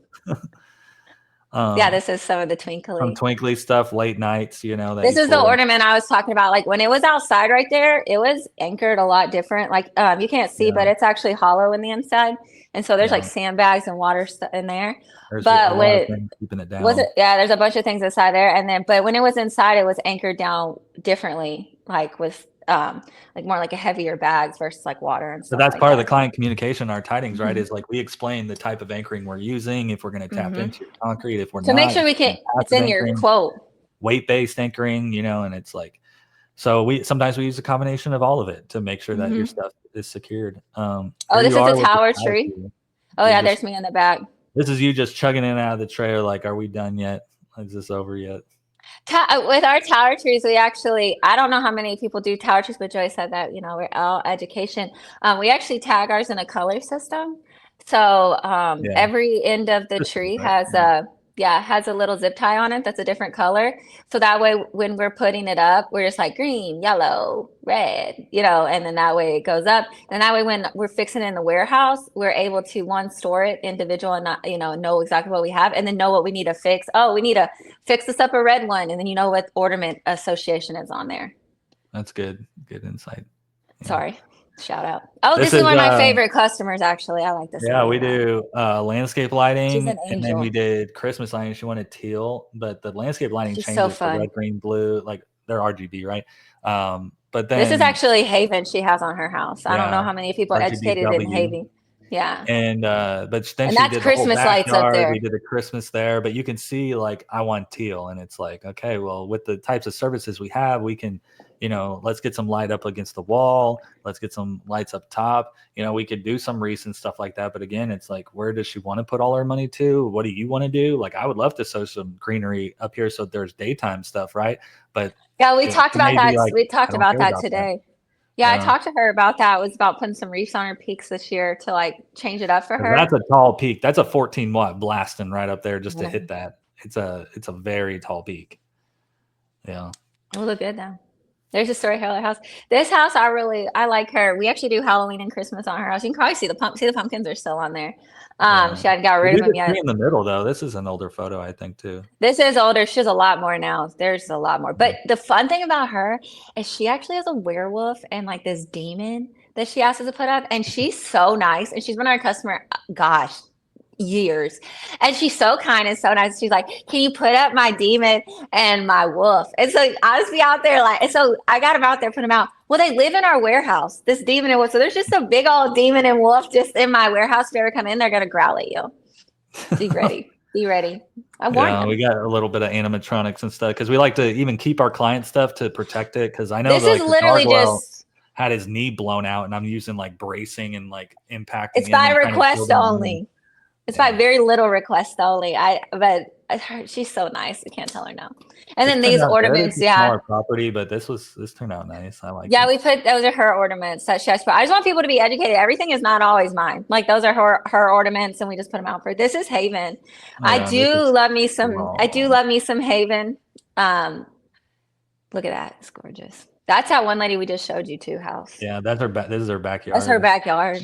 Yeah, this is some of the
Some
twinkly.
twinkly stuff, late nights, you know. That
This
you
is the
pull.
ornament I was talking about. Like when it was outside right there, it was anchored a lot different. Like you can't see,
Yeah.
but it's actually hollow in the inside. And so there's
Yeah.
like sandbags and water in there.
There's
But
a lot of things keeping it down.
was it? Yeah, there's a bunch of things inside there. And then, but when it was inside, it was anchored down differently, like with like more like a heavier bags versus like water and
So
stuff.
that's
like
part of
that.
the client communication, our tidings, right?
Mhm.
Is like we explain the type of anchoring we're using, if we're going to tap
Mhm.
into concrete, if we're
To
not,
make sure we can, it's in your quote.
weight-based anchoring, you know, and it's like, so we sometimes we use a combination of all of it to make sure that your stuff is secured.
Oh, this is a tower tree. Oh yeah, there's me in the back.
This is you just chugging in and out of the trailer. Like, are we done yet? Is this over yet?
With our tower trees, we actually, I don't know how many people do tower trees, but Joy said that, you know, we're all education. We actually tag ours in a color system. So every end of the tree has has a little zip tie on it that's a different color. So that way when we're putting it up, we're just like green, yellow, red, you know, and then that way it goes up. And that way when we're fixing it in the warehouse, we're able to store it individual and not, you know exactly what we have and then know what we need to fix. Oh, we need to fix this up a red one. And then you know what ornament association is on there.
That's good. Good insight.
Yeah. Sorry. Shout out. Oh, this is one of my favorite customers, actually. I like this.
Yeah, we do landscape lighting.
She's an angel.
And then we did Christmas lighting. She wanted teal, but the landscape lighting changes
so fun.
to red, green, blue. Like they're RGB, right? But then
this is actually Haven she has on her house. I don't know how many people educated in Haven. Yeah.
And but then
and
she
that's
did
Christmas
the whole
lights up there.
We did the Christmas there, but you can see like I want teal, and it's like, okay, well, with the types of services we have, we can, you know, let's get some light up against the wall, let's get some lights up top, you know, we could do some wreaths and stuff like that. But again, it's like, where does she want to put all her money to? What do you want to do? Like, I would love to sow some greenery up here so there's daytime stuff, right? But
yeah, we talked about that. Like, we talked about that today. Yeah, I talked to her about that. It was about putting some wreaths on her peaks this year to like change it up for her.
That's a tall peak. That's a 14-watt blasting right up there just to hit that. It's a very tall peak. Yeah.
It'll look good though. There's a story house. This house, I like her. We actually do Halloween and Christmas on her house. You can probably see the pumpkins are still on there. She hadn't got rid of them yet.
In the middle though, this is an older photo, I think too.
This is older. She has a lot more now. There's a lot more. But the fun thing about her is she actually has a werewolf and like this demon that she asked us to put up. And she's so nice. And she's been our customer, gosh, years. And she's so kind and so nice. She's like, can you put up my demon and my wolf? And so I was be out there like, and so I got them out there, put them out. Well, they live in our warehouse, this demon and wolf. So there's just a big old demon and wolf just in my warehouse. If you ever come in, they're going to growl at you. Be ready. Be ready. I warned them.
We got a little bit of animatronics and stuff because we like to even keep our client stuff to protect it. Because I know
this is literally just
had his knee blown out, and I'm using like bracing and like impacting.
It's by request only. It's by very little request only. But she's so nice. You can't tell her no. And then these ornaments,
smaller property, but this turned out nice. I like.
Yeah, we put those are her ornaments that she has. I just want people to be educated. Everything is not always mine. Like those are her ornaments, and we just put them out for. This is Haven. I do love me some Haven. Look at that. It's gorgeous. That's that one lady we just showed you too house.
Yeah, that's her. This is her backyard.
That's her backyard.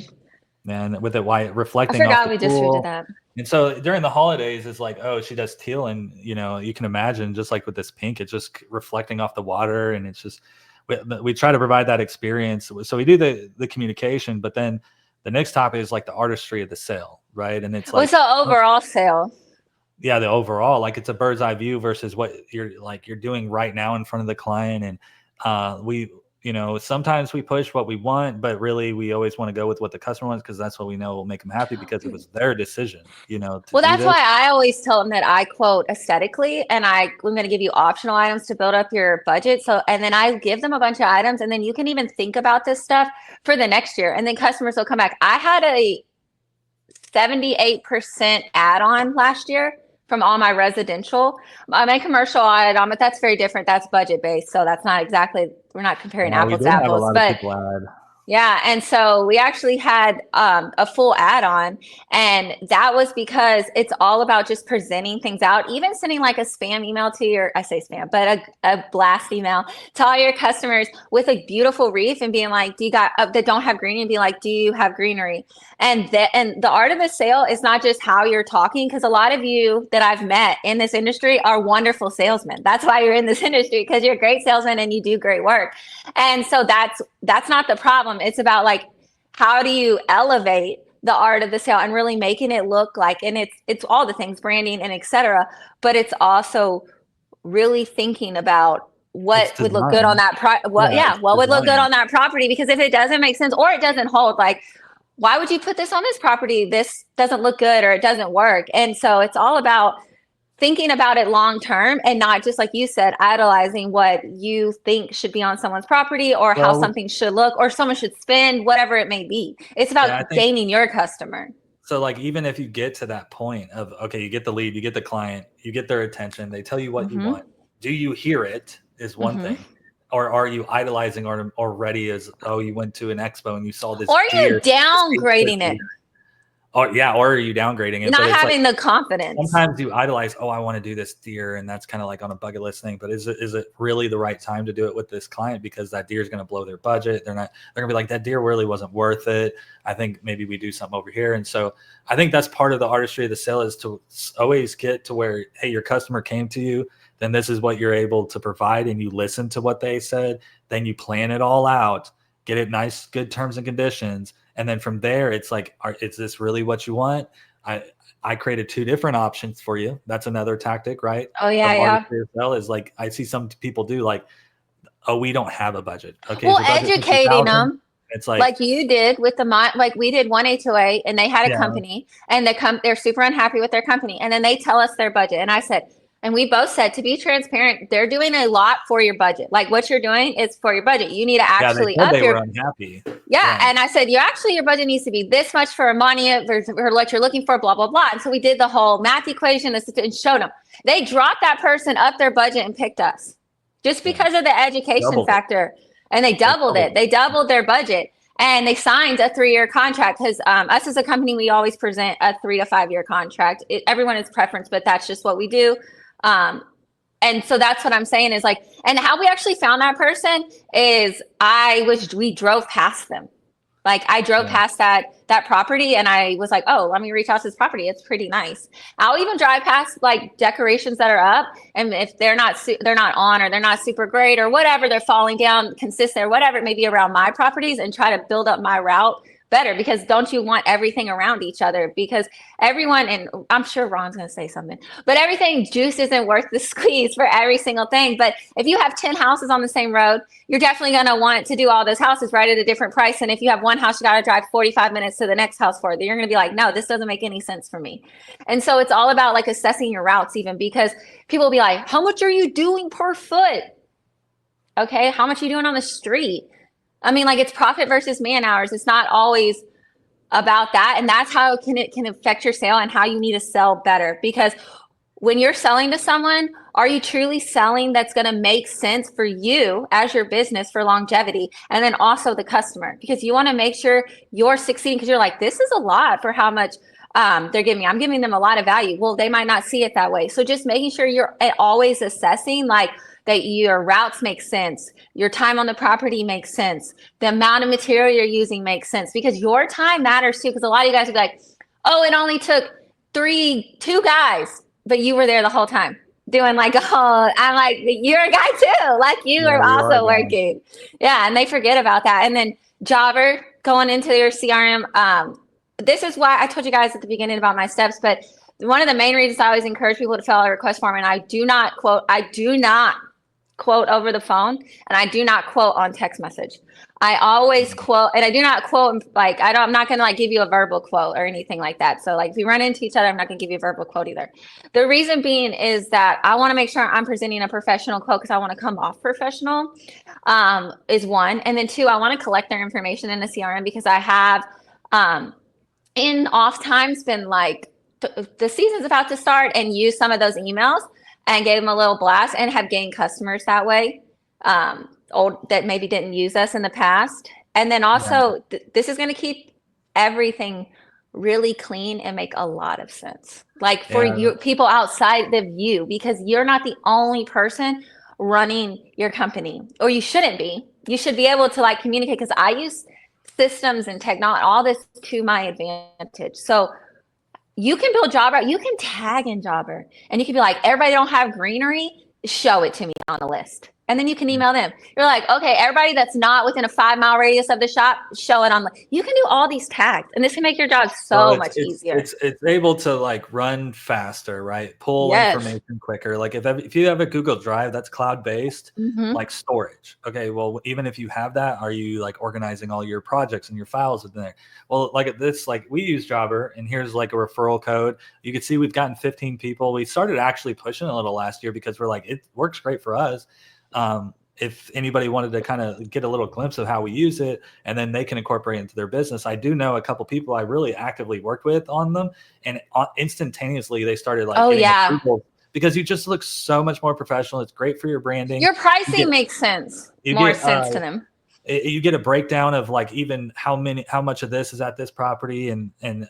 And with it white reflecting.
I forgot we just did that.
And so during the holidays, it's like, oh, she does teal, and you know, you can imagine just like with this pink, it's just reflecting off the water, and it's just we try to provide that experience. So we do the communication, but then the next topic is like the artistry of the sale, right? And it's like
what's the overall sale?
Yeah, the overall, like it's a bird's eye view versus what you're doing right now in front of the client, and we. You know, sometimes we push what we want, but really we always want to go with what the customer wants because that's what we know will make them happy because it was their decision, you know.
Well, that's why I always tell them that I quote aesthetically and I'm going to give you optional items to build up your budget. So, and then I give them a bunch of items and then you can even think about this stuff for the next year. And then customers will come back. I had a 78% add-on last year from all my residential. My commercial item, but that's very different. That's budget based. So that's not exactly, we're not comparing apples to apples. But Yeah, and so we actually had a full add-on, and that was because it's all about just presenting things out, even sending like a spam email to your, I say spam, but a blast email to all your customers with a beautiful wreath and being like, do you got that don't have greenery, and be like, do you have greenery? And the art of the sale is not just how you're talking, because a lot of you that I've met in this industry are wonderful salesmen. That's why you're in this industry, because you're a great salesman and you do great work. And so that's not the problem. It's about like, how do you elevate the art of the sale and really making it look like, and it's all the things, branding and etc. But it's also really thinking about what would look good on that what would look good on that property, because if it doesn't make sense or it doesn't hold, like, why would you put this on this property? This doesn't look good or it doesn't work. And so it's all about thinking about it long term and not just, like you said, idolizing what you think should be on someone's property or how something should look or someone should spend, whatever it may be. It's about gaining your customer.
So like, even if you get to that point of, okay, you get the lead, you get the client, you get their attention, they tell you what you want. Do you hear it is one thing. Or are you idolizing already as, oh, you went to an expo and you saw this
or
deer.
You're downgrading it.
Or or are you downgrading it?
Not having the confidence.
Sometimes you idolize, oh, I want to do this deer, and that's kind of like on a bucket list thing. But is it really the right time to do it with this client? Because that deer is going to blow their budget. They're gonna be like, that deer really wasn't worth it. I think maybe we do something over here. And so I think that's part of the artistry of the sale, is to always get to where, hey, your customer came to you, then this is what you're able to provide, and you listen to what they said, then you plan it all out, get it nice, good terms and conditions. And then from there, it's like, is this really what you want? I created 2 different options for you. That's another tactic, right?
Oh yeah.
Sale is like, I see some people do like, oh, we don't have a budget. Okay.
Well, educating them.
It's
like you did with like we did one HOA and they had a company and they're super unhappy with their company. And then they tell us their budget. And I said, and we both said, to be transparent, they're doing a lot for your budget. Like, what you're doing is for your budget. You need to actually up
they were unhappy.
Yeah. And I said, your budget needs to be this much for a monument for what you're looking for, blah, blah, blah. And so we did the whole math equation and showed them. They dropped that person up their budget and picked us just because of the education factor. And they doubled it. They doubled their budget. And they signed a 3-year contract, because us as a company, we always present a 3 to 5 year contract. Everyone is preference, but that's just what we do. And so that's what I'm saying is like, and how we actually found that person is we drove past them. Like, I drove past that property and I was like, oh, let me reach out to this property. It's pretty nice. I'll even drive past like decorations that are up. And if they're not on, or they're not super great or whatever, they're falling down consistent or whatever it may be around my properties, and try to build up my route better, because don't you want everything around each other? Because everyone, and I'm sure Ron's going to say something, but everything juice isn't worth the squeeze for every single thing. But if you have 10 houses on the same road, you're definitely going to want to do all those houses right at a different price. And if you have one house, you got to drive 45 minutes to the next house for it. You're going to be like, no, this doesn't make any sense for me. And so it's all about like assessing your routes, even because people will be like, how much are you doing per foot? Okay. How much are you doing on the street? I mean, like, it's profit versus man hours. It's not always about that. And that's how it can affect your sale and how you need to sell better. Because when you're selling to someone, are you truly selling that's going to make sense for you as your business for longevity? And then also the customer, because you want to make sure you're succeeding, because you're like, this is a lot for how much they're giving me. I'm giving them a lot of value. Well, they might not see it that way. So just making sure you're always assessing, like, that your routes make sense, your time on the property makes sense, the amount of material you're using makes sense, because your time matters too. Because a lot of you guys will be like, oh, it only took 2 guys, but you were there the whole time doing like, oh, I'm like, you're a guy too. Like, you are also working. Yeah. And they forget about that. And then Jobber, going into your CRM. This is why I told you guys at the beginning about my steps, but one of the main reasons I always encourage people to fill out a request form, and I do not quote over the phone, and I do not quote on text message. I always quote, and I do not quote, like, I'm not going to like give you a verbal quote or anything like that. So like, if we run into each other, I'm not going to give you a verbal quote either. The reason being is that I want to make sure I'm presenting a professional quote, because I want to come off professional, is one. And then 2, I want to collect their information in the CRM, because I have in off times been like, the season's about to start, and use some of those emails and gave them a little blast, and have gained customers that way, that maybe didn't use us in the past. And then
Yeah.
also, this is going to keep everything really clean and make a lot of sense. Like for you, people outside of you, because you're not the only person running your company, or you shouldn't be. You should be able to like communicate, because I use systems and technology, all this to my advantage. So you can build Jobber, you can tag in Jobber, and you can be like, everybody don't have greenery, show it to me on the list. And then you can email them. You're like, okay, everybody that's not within a 5-mile radius of the shop, show it on the, you can do all these tags, and this can make your job so much easier.
It's able to like run faster, right? Pull information quicker. Like if you have a Google Drive that's cloud-based, like storage. Okay, well, even if you have that, are you like organizing all your projects and your files in there? Well, like at this, like we use Jobber, and here's like a referral code. You can see we've gotten 15 people. We started actually pushing a little last year because we're like, it works great for us. If anybody wanted to kind of get a little glimpse of how we use it, and then they can incorporate it into their business. I do know a couple people I really actively worked with on them, and instantaneously they started like getting approval, because you just look so much more professional. It's great for your branding.
Your pricing makes sense, more sense to them.
You get a breakdown of like even how much of this is at this property and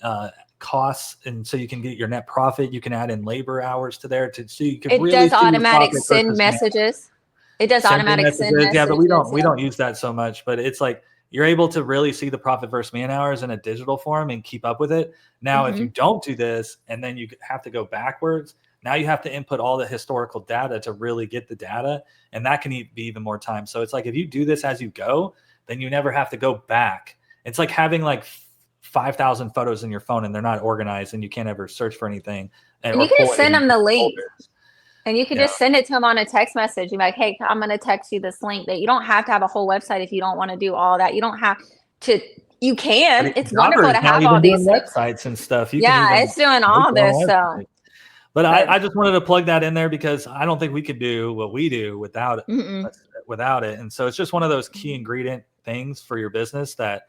costs, and so you can get your net profit. You can add in labor hours to there so you can really
does automatic send messages. It does automatic send messages.
Yeah, but we don't use that so much. But it's like you're able to really see the profit versus man hours in a digital form and keep up with it. Now, if you don't do this, and then you have to go backwards, now you have to input all the historical data to really get the data, and that can be even more time. So it's like if you do this as you go, then you never have to go back. It's like having like 5,000 photos in your phone and they're not organized, and you can't ever search for anything.
And you can just send them the link. And you can just send it to them on a text message. You're like, hey, I'm going to text you this link. That you don't have to have a whole website if you don't want to do all that. You don't have to. You can. It's wonderful to have all these
websites and stuff.
It's doing all this. So,
but I just wanted to plug that in there because I don't think we could do what we do without it. And so it's just one of those key ingredient things for your business that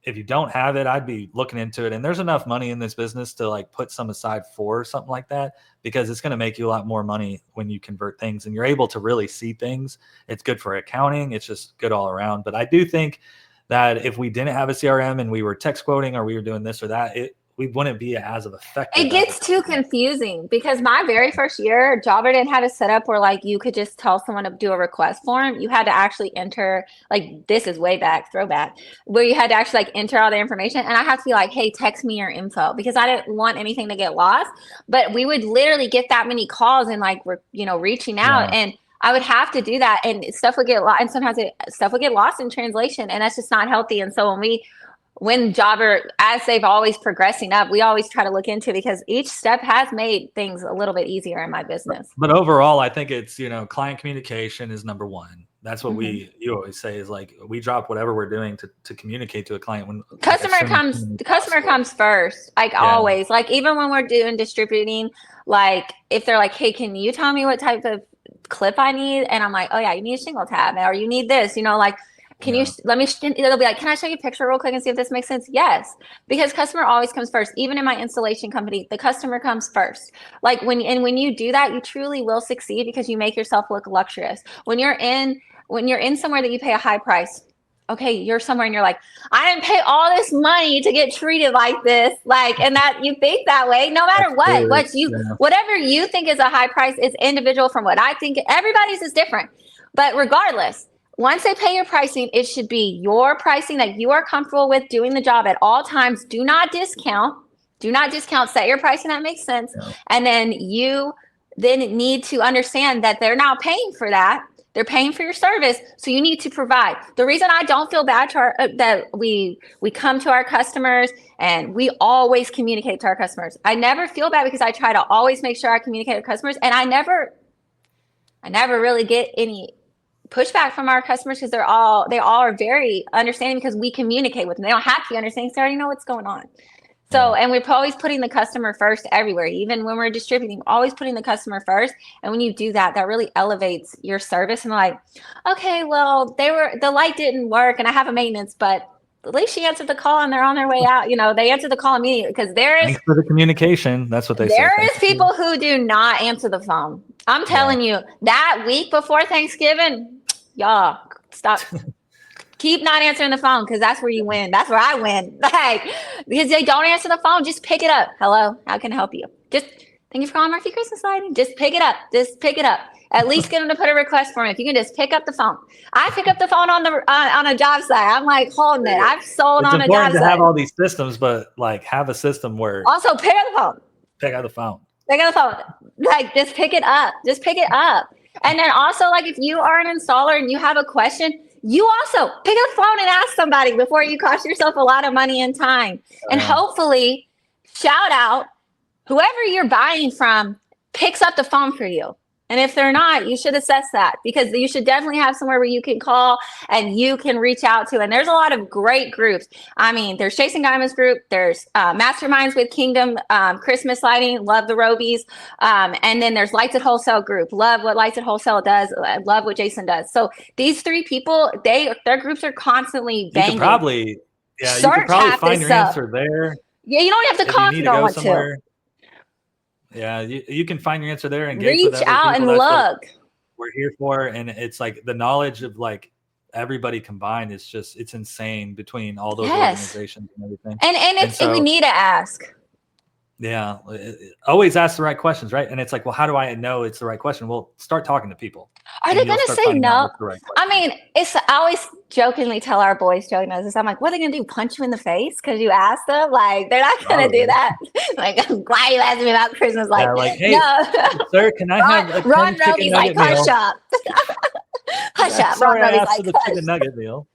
if you don't have it, I'd be looking into it. And there's enough money in this business to like put some aside for something like that, because it's going to make you a lot more money when you convert things and you're able to really see things. It's good for accounting. It's just good all around. But I do think that if we didn't have a CRM and we were text quoting or we were doing this or that, we wouldn't be as effective.
It gets too confusing, because my very first year, Jobber didn't have a setup where like you could just tell someone to do a request form. You had to actually enter, like this is way back, throwback, where you had to actually like enter all the information. And I have to be like, hey, text me your info, because I didn't want anything to get lost. But we would literally get that many calls and like we're, reaching out, and I would have to do that, and stuff would get lost. And sometimes stuff would get lost in translation, and that's just not healthy. And so when Jobber, as they've always progressing up, we always try to look into it, because each step has made things a little bit easier in my business.
But overall, I think it's, client communication is number one. That's what you always say is like, we drop whatever we're doing to communicate to a client. When
the customer comes first, always, like even when we're doing distributing, like if they're like, hey, can you tell me what type of clip I need? And I'm like, oh yeah, you need a shingle tab, or you need this, like, can you let me, they'll be like, can I show you a picture real quick and see if this makes sense? Yes. Because customer always comes first. Even in my installation company, the customer comes first. Like when you do that, you truly will succeed, because you make yourself look luxurious. When you're in somewhere that you pay a high price, okay, you're somewhere and you're like, I didn't pay all this money to get treated like this. Like, and that you think that way, no matter whatever you think is a high price is individual from what I think. Everybody's is different. But regardless, once they pay your pricing, it should be your pricing that you are comfortable with doing the job at all times. Do not discount. Set your pricing that makes sense. Yeah. And then you need to understand that they're not paying for that. They're paying for your service. So you need to provide. The reason I don't feel bad that we come to our customers and we always communicate to our customers. I never feel bad, because I try to always make sure I communicate with customers. And I never really get any pushback from our customers, because they all are very understanding, because we communicate with them. They don't have to understand, because they already know what's going on. So, and we're always putting the customer first everywhere, even when we're distributing, always putting the customer first. And when you do that, that really elevates your service. And like, okay, well, the light didn't work and I have a maintenance, but at least she answered the call and they're on their way out. They answered the call immediately, because thanks
for the communication. That's what they say.
There is people who do not answer the phone. I'm telling you, that week before Thanksgiving, y'all stop. Keep not answering the phone because that's where you win. That's where I win. Like, because they don't answer the phone, just pick it up. Hello, how can I help you? Just thank you for calling Murphy Christmas Lighting. Just pick it up. Just pick it up. At least get them to put a request for me. If you can just pick up the phone. I pick up the phone on a job site. I'm like holding it. I've sold
it's
on a job site.
It's important to have all these systems, but like have a system where
also pick up the phone.
Pick up the phone.
Pick up the phone. Like just pick it up. Just pick it up. And then also like if you are an installer and you have a question, you also pick up the phone and ask somebody before you cost yourself a lot of money and time. And hopefully, shout out, whoever you're buying from picks up the phone for you. And if they're not, you should assess that because you should definitely have somewhere where you can call and you can reach out to. And there's a lot of great groups. I mean, there's Chasing Diamonds group. There's Masterminds with Kingdom, Christmas Lighting, love the Robies. And then there's Lights at Wholesale group. Love what Lights at Wholesale does. Love what Jason does. So these three people, their groups are constantly banging.
You could probably find your answer there.
Yeah, you don't have to call if you don't want to.
Yeah, you can find your answer there and
reach out and look.
We're here for, and it's like the knowledge of like everybody combined is just it's insane between all those organizations and everything.
And we need to ask.
Yeah, always ask the right questions, right? And it's like, well, how do I know it's the right question? Well, start talking to people.
Are they going to say no? I mean, I always jokingly tell our boys, joking this. I'm like, what are they going to do? Punch you in the face because you asked them? Like, they're not going to do that. Like, why are you asking me about Christmas? Like,
hey,
no.
Sir, can I have a
Ron Roby's like, hush up. Hush up.
Ron Roby's like, the chicken nugget meal.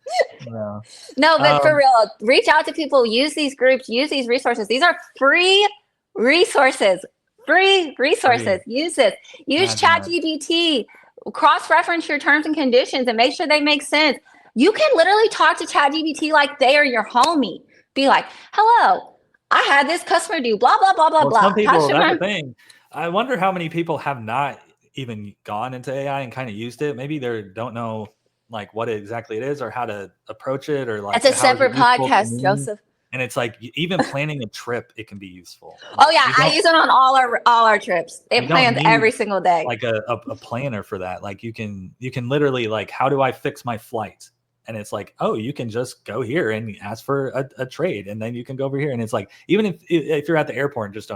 No, but for real, reach out to people. Use these groups. Use these resources. These are free resources. Use this. Use ChatGPT. Cross-reference your terms and conditions and make sure they make sense. You can literally talk to ChatGPT like they are your homie. Be like, hello, I had this customer do blah, blah, blah, blah, blah.
Some people, that's the thing. I wonder how many people have not even gone into AI and kind of used it. Maybe they don't know like what exactly it is or how to approach it or like.
It's a separate podcast, Joseph.
And it's like even planning a trip, it can be useful.
Oh yeah, I use it on all our trips. It plans every single day.
Like a planner for that. Like you can literally like, how do I fix my flight? And it's like, oh, you can just go here and ask for a trade, and then you can go over here. And it's like, even if you're at the airport and just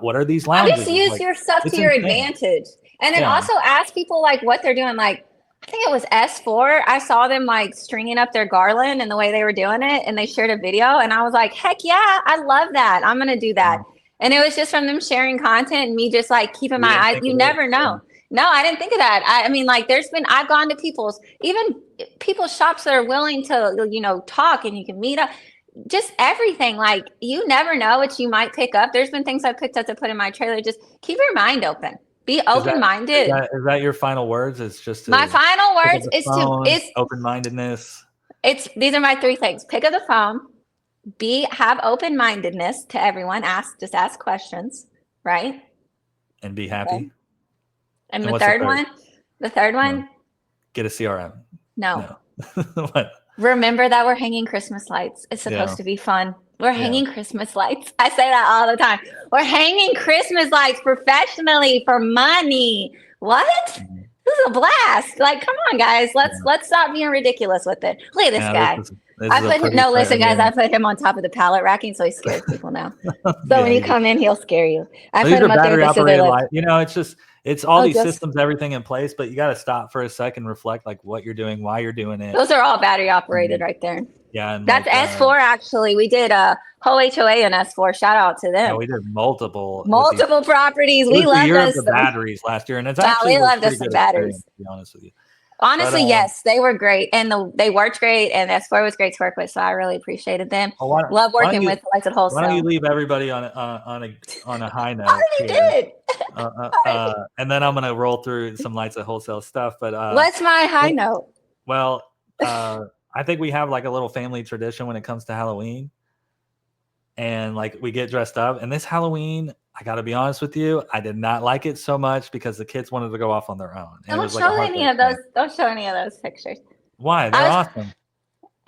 what are these lounges?
Just use your stuff to your advantage, and then also ask people like what they're doing. Like I think it was S4. I saw them like stringing up their garland and the way they were doing it. And they shared a video and I was like, heck yeah, I love that. I'm going to do that. And it was just from them sharing content and me just like keeping my eyes. You never know. No, I didn't think of that. I mean, like I've gone to people's shops that are willing to, talk and you can meet up. Just everything. Like you never know what you might pick up. There's been things I picked up to put in my trailer. Just keep your mind open. Be open-minded.
Is that your final words? It's just
my final words is it's
open-mindedness.
These are my three things. Pick up the phone. Have open-mindedness to everyone. Just ask questions, right?
And be happy.
Okay. And the third one.
Get a CRM.
No.
What?
Remember that we're hanging Christmas lights. It's supposed to be fun. We're hanging Christmas lights. I say that all the time. We're hanging Christmas lights professionally for money. What? This is a blast. Like, come on, guys. Let's stop being ridiculous with it. Look at this guy. I put him on top of the pallet racking so he scares people now. So when you come in, he'll scare you. I put him up there with the
light. It's all these systems, everything in place, but you got to stop for a second, reflect like what you're doing, why you're doing it.
Those are all battery operated right there.
Yeah. And
that's S4 actually. We did a whole HOA in S4. Shout out to them.
Yeah, we did multiple
properties. We loved us.
The batteries last year. And it's actually
we loved us some batteries.
To be honest with you.
Honestly, yes, they were great, and they worked great, and S4 was great to work with. So I really appreciated them. Love working with Lights at Wholesale.
Why don't you leave everybody on a high note?
I already did.
And then I'm gonna roll through some Lights at Wholesale stuff. But
what's my high note?
Well, I think we have like a little family tradition when it comes to Halloween, and like we get dressed up. And this Halloween, I got to be honest with you, I did not like it so much because the kids wanted to go off on their own.
Don't show any of those pictures.
Why? They're awesome.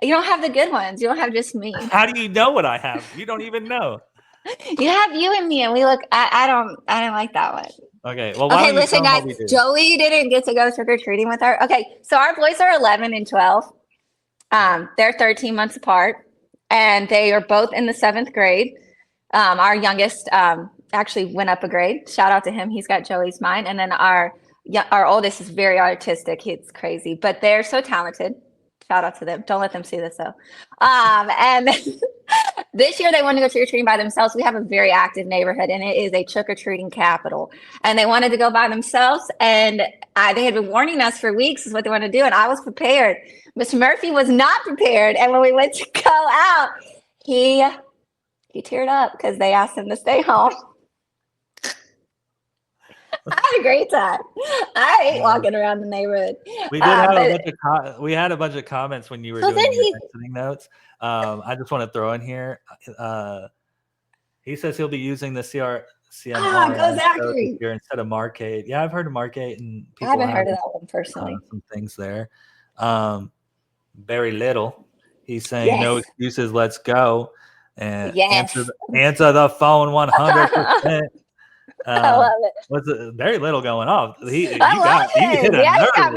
You don't have the good ones. You don't have just me.
How do you know what I have? You don't even know.
You have you and me, and we look. I didn't like that one.
Okay. Well,
listen, guys. Joey didn't get to go trick or treating with her. Okay, so our boys are 11 and 12. They're 13 months apart, and they are both in the 7th grade. Our youngest actually went up a grade. Shout out to him. He's got Joey's mind. And then our oldest is very artistic. He's crazy, but they're so talented. Shout out to them. Don't let them see this though. And this year they wanted to go trick or treating by themselves. We have a very active neighborhood, and it is a trick or treating capital. And they wanted to go by themselves, and they had been warning us for weeks is what they wanted to do. And I was prepared. Mr. Murphy was not prepared. And when we went to go out, he teared up because they asked him to stay home. I had a great time. I hate walking around the neighborhood.
We did have we had a bunch of comments when you were doing your exiting notes. I just want to throw in here. He says he'll be using the CMR here instead of Marcade. Yeah, I've heard of Marcade, and
I haven't heard of that one personally.
Some things there. Very little. He's saying no excuses. Let's go. And answer the phone 100%.
I love it.
What's very little going off. He
got me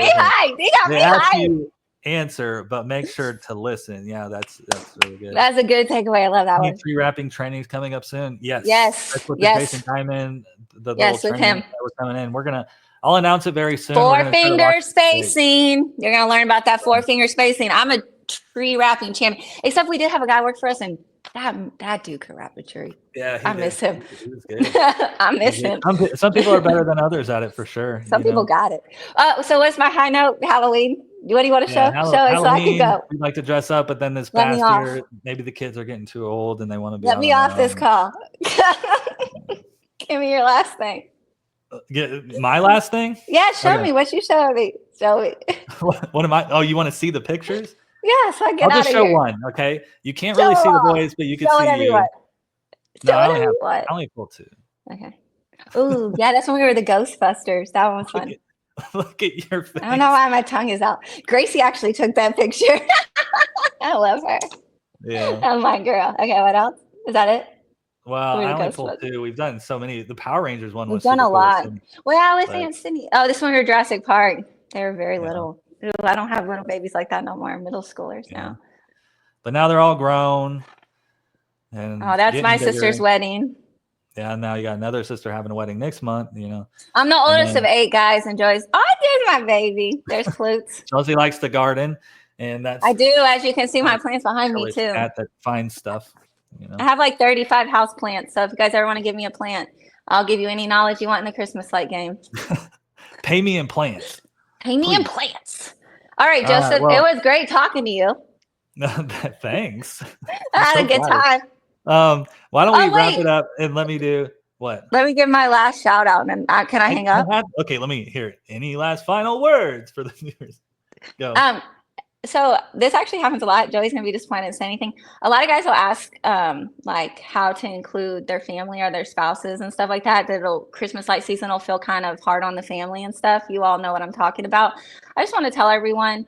hyped. He got me hyped.
Answer, but make sure to listen. Yeah, that's really good.
That's a good takeaway. I love that one.
Tree wrapping trainings coming up soon. Yes. That's with Jason Diamond. The
with him.
That was coming in. I'll announce it very soon.
4-finger spacing. You're gonna learn about that 4-finger spacing. I'm a tree wrapping champion. Except we did have a guy work for us, and that dude could wrap a tree.
Yeah,
I miss him.
He was good.
I miss him.
Some people are better than others at it for sure.
Some people got it. So what's my high note? Halloween. What do you want to show? Show it so I can go.
We like to dress up, but then this past year, maybe the kids are getting too old and they want to be.
Let me off this call. Give me your last thing.
My last thing?
Yeah, show me what you showed me. Show me.
What am I? Oh, you want to see the pictures?
Yeah, so I get
I'll
out
just
of
show
here.
one, okay? You can't really see the boys, but you can see
everyone.
No, I only pull 2.
Okay. Ooh, yeah, that's when we were the Ghostbusters. That one was fun.
Look at your face.
I don't know why my tongue is out. Gracie actually took that picture. I love her.
Yeah.
Oh, my girl. Okay, what else? Is that it?
Well, I only pulled 2. We've done so many. The Power Rangers one was
We've done a lot.
Cool.
Well, I was in Sydney. Oh, this one was Jurassic Park. They were very little. Ooh, I don't have little babies like that no more. Middle schoolers now.
But now they're all grown. And
that's my sister's wedding.
Yeah, now you got another sister having a wedding next month,
I'm the oldest of 8 guys, and Joy's, there's my baby. There's Flutes.
Chelsea likes the garden, and
I do. As you can see, my plants behind me, too.
That fine stuff.
I have like 35 house plants, so if you guys ever want to give me a plant, I'll give you any knowledge you want in the Christmas light game.
Pay me in plants.
Pay me in plants. All right, Joseph, it was great talking to you.
Thanks.
I had a good time.
Why don't we wrap it up and let me do what?
Let me give my last shout out, and can I hang up?
Okay, let me hear it. Any last final words for the viewers? Go.
So this actually happens a lot. Joey's gonna be disappointed to say anything. A lot of guys will ask like how to include their family or their spouses and stuff like that. Christmas light season will feel kind of hard on the family and stuff. You all know what I'm talking about. I just want to tell everyone,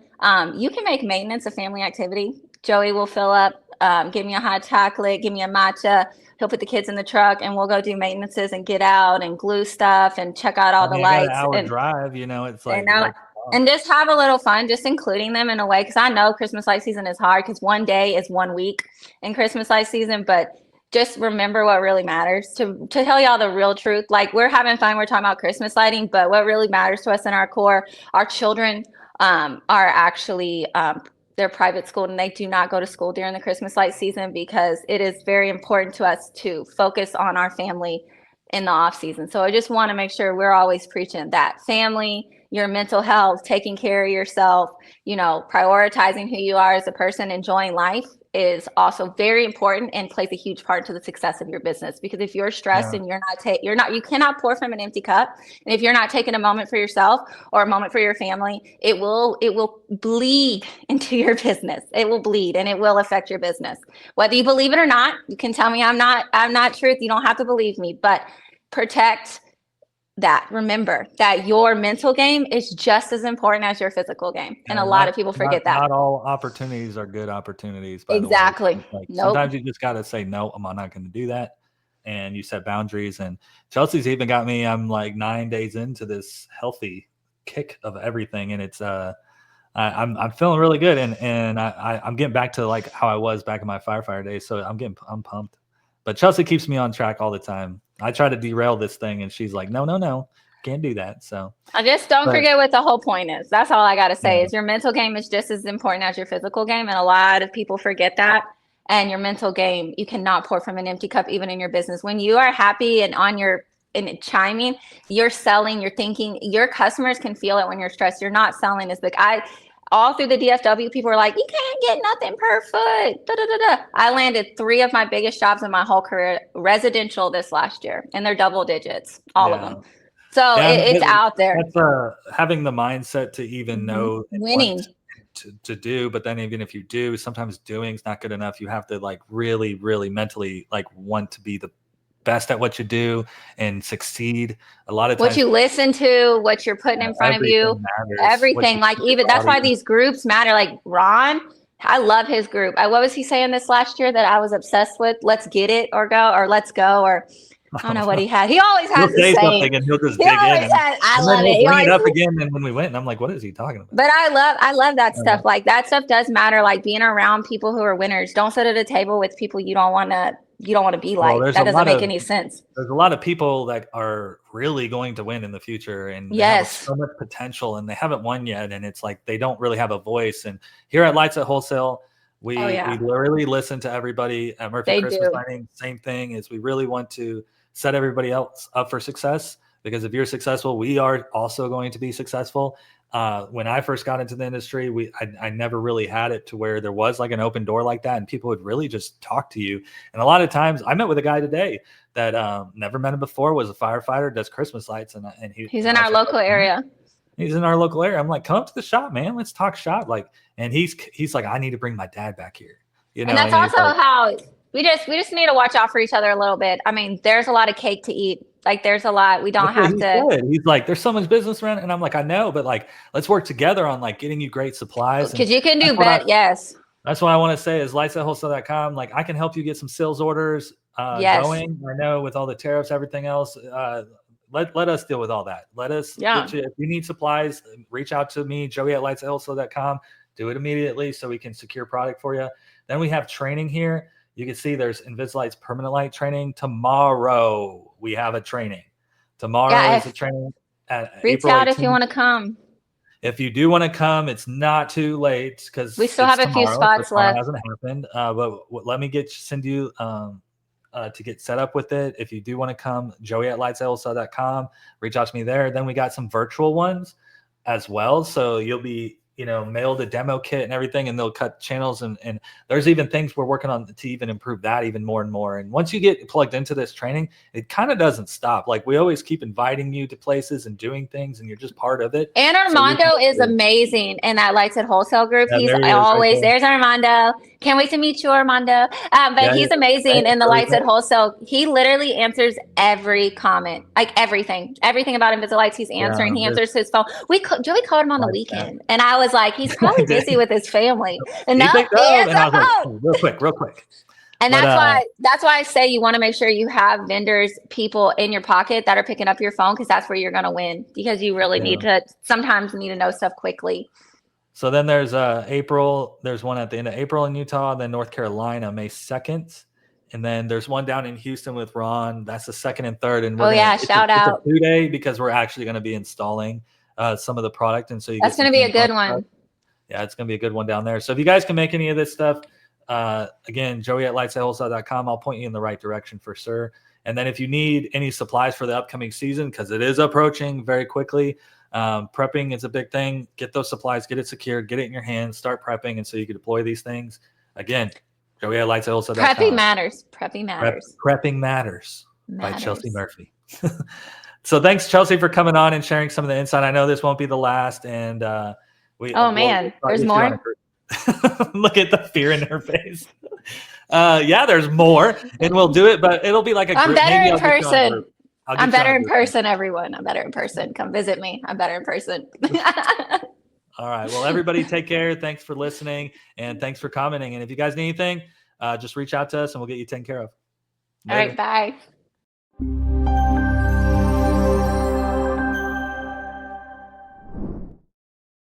you can make maintenance a family activity. Joey will fill up, give me a hot chocolate, give me a matcha. He'll put the kids in the truck, and we'll go do maintenances and get out and glue stuff and check out all the lights.
An hour drive, it's like.
And just have a little fun, just including them in a way, because I know Christmas light season is hard because one day is 1 week in Christmas light season, but just remember what really matters. To tell y'all the real truth, like we're having fun, we're talking about Christmas lighting, but what really matters to us in our core, our children are actually, they're private school, and they do not go to school during the Christmas light season because it is very important to us to focus on our family in the off season. So I just want to make sure we're always preaching that family, your mental health, taking care of yourself, prioritizing who you are as a person, enjoying life is also very important and plays a huge part to the success of your business. Because if you're stressed and you cannot pour from an empty cup. And if you're not taking a moment for yourself or a moment for your family, it will bleed into your business. It will bleed and it will affect your business. Whether you believe it or not, you can tell me I'm not truth. You don't have to believe me, but protect that. Remember that your mental game is just as important as your physical game. And a lot of people forget that.
Not all opportunities are good opportunities.
Exactly.
Sometimes you just got to say, no, I'm not going to do that. And you set boundaries. And Chelsea's even got me, I'm like 9 days into this healthy kick of everything. And it's I'm feeling really good, and I'm getting back to like how I was back in my firefighter days. So I'm pumped. But Chelsea keeps me on track all the time. I try to derail this thing, and she's like, no, can't do that. So
I just don't forget what the whole point is. That's all I got to say
yeah.
is your mental game is just as important as your physical game. And a lot of people forget that. And your mental game, you cannot pour from an empty cup, even in your business. When you are happy and on your and chiming, you're selling, you're thinking, your customers can feel it when you're stressed. You're not selling as big. All through the DFW, people are like, you can't get nothing per foot. Da, da, da, da. I landed 3 of my biggest jobs in my whole career, residential, this last year, and they're double digits, all of them. So it's out there.
That's having the mindset to even know
winning
to do. But then even if you do, sometimes doing is not good enough. You have to like really, really mentally like want to be the best at what you do and succeed. A lot of times,
what you listen to, what you're putting in front of you, everything. Like even that's why these groups matter. Like Ron, I love his group. What was he saying this last year that I was obsessed with? Let's get it or go, or let's go, or I don't know what he had. He always has the same.
And he'll just dig in.
I love it.
He'll bring it up again. And when we went, and I'm like, what is he talking about?
But I love that stuff. Like that stuff does matter. Like being around people who are winners. Don't sit at a table with people you don't want to be like. That doesn't make any sense.
There's a lot of people that are really going to win in the future, and they have so much potential, and they haven't won yet. And it's like they don't really have a voice. And here at Lights at Wholesale, we literally listen to everybody. At Murphy Christmas Lighting, same thing. Is we really want to set everybody else up for success, because if you're successful, we are also going to be successful. When I first got into the industry, I never really had it to where there was like an open door like that, and people would really just talk to you. And a lot of times, I met with a guy today that never met him before, was a firefighter, does Christmas lights, and
he's in our local area.
He's in our local area. I'm like, come up to the shop, man. Let's talk shop. Like, and he's like, I need to bring my dad back here. You know,
and that's also like, how we just need to watch out for each other a little bit. I mean, there's a lot of cake to eat. Like there's a lot. We don't have to.
He's like, there's so much business around, and I'm like, I know, but like, let's work together on like getting you great supplies.
Because you can do better. Yes.
That's what I want to say is lightsatwholesale.com. Like I can help you get some sales orders going. I know with all the tariffs, everything else. Let us deal with all that. Let us get you, if you need supplies, reach out to me, Joey at lightsatwholesale.com. Do it immediately so we can secure product for you. Then we have training here. You can see there's Invisalight's permanent light training. Tomorrow we have a training. Tomorrow is a training.
Reach out if you want to come.
If you do want to come, it's not too late because
we still have a few spots left.
It hasn't happened, but let me send you to get set up with it. If you do want to come, Joey at lightsatwholesale.com. Reach out to me there. Then we got some virtual ones as well, so you'll be mailed a demo kit and everything, and they'll cut channels and there's even things we're working on to even improve that even more and more. And once you get plugged into this training, it kind of doesn't stop. Like we always keep inviting you to places and doing things, and you're just part of it.
And Armando is amazing in that Lights at Wholesale group. He's always there's Armando. Can't wait to meet you, Armando. But he's amazing in the Lights at Wholesale. He literally answers every comment, like everything about Invisalights. He's answering. He answers his phone. Joey called him on the weekend, and I was like, he's probably busy with his family. And
real quick.
And that's why I say you want to make sure you have vendors, people in your pocket that are picking up your phone, because that's where you're going to win, because you really need to know stuff quickly.
So then there's April. There's one at the end of April in Utah, then North Carolina, May 2nd. And then there's one down in Houston with Ron. That's the 2nd and 3rd. And
shout out.
It's a 2-day because we're actually going to be installing some of the product. And so
that's going to be a good one.
Yeah, it's going to be a good one down there. So if you guys can make any of this stuff, again, Joey at lightsatwholesale.com. I'll point you in the right direction for sure. And then if you need any supplies for the upcoming season, because it is approaching very quickly, prepping is a big thing. Get those supplies, get it secured, get it in your hands, start prepping, and so you can deploy these things. Again, Joey at lightsatwholesale.com.
Prepping matters.
Prepping matters by Chelsea Murphy. So thanks, Chelsea, for coming on and sharing some of the insight. I know this won't be the last, and
there's more.
Look at the fear in her face. There's more, and well do it, but it'll be like a group.
I'm better in person. I'm better in person, everyone. I'm better in person. Come visit me. I'm better in person.
All right. Well, everybody take care. Thanks for listening, and thanks for commenting. And if you guys need anything, just reach out to us, and we'll get you taken care of.
Later. All right. Bye.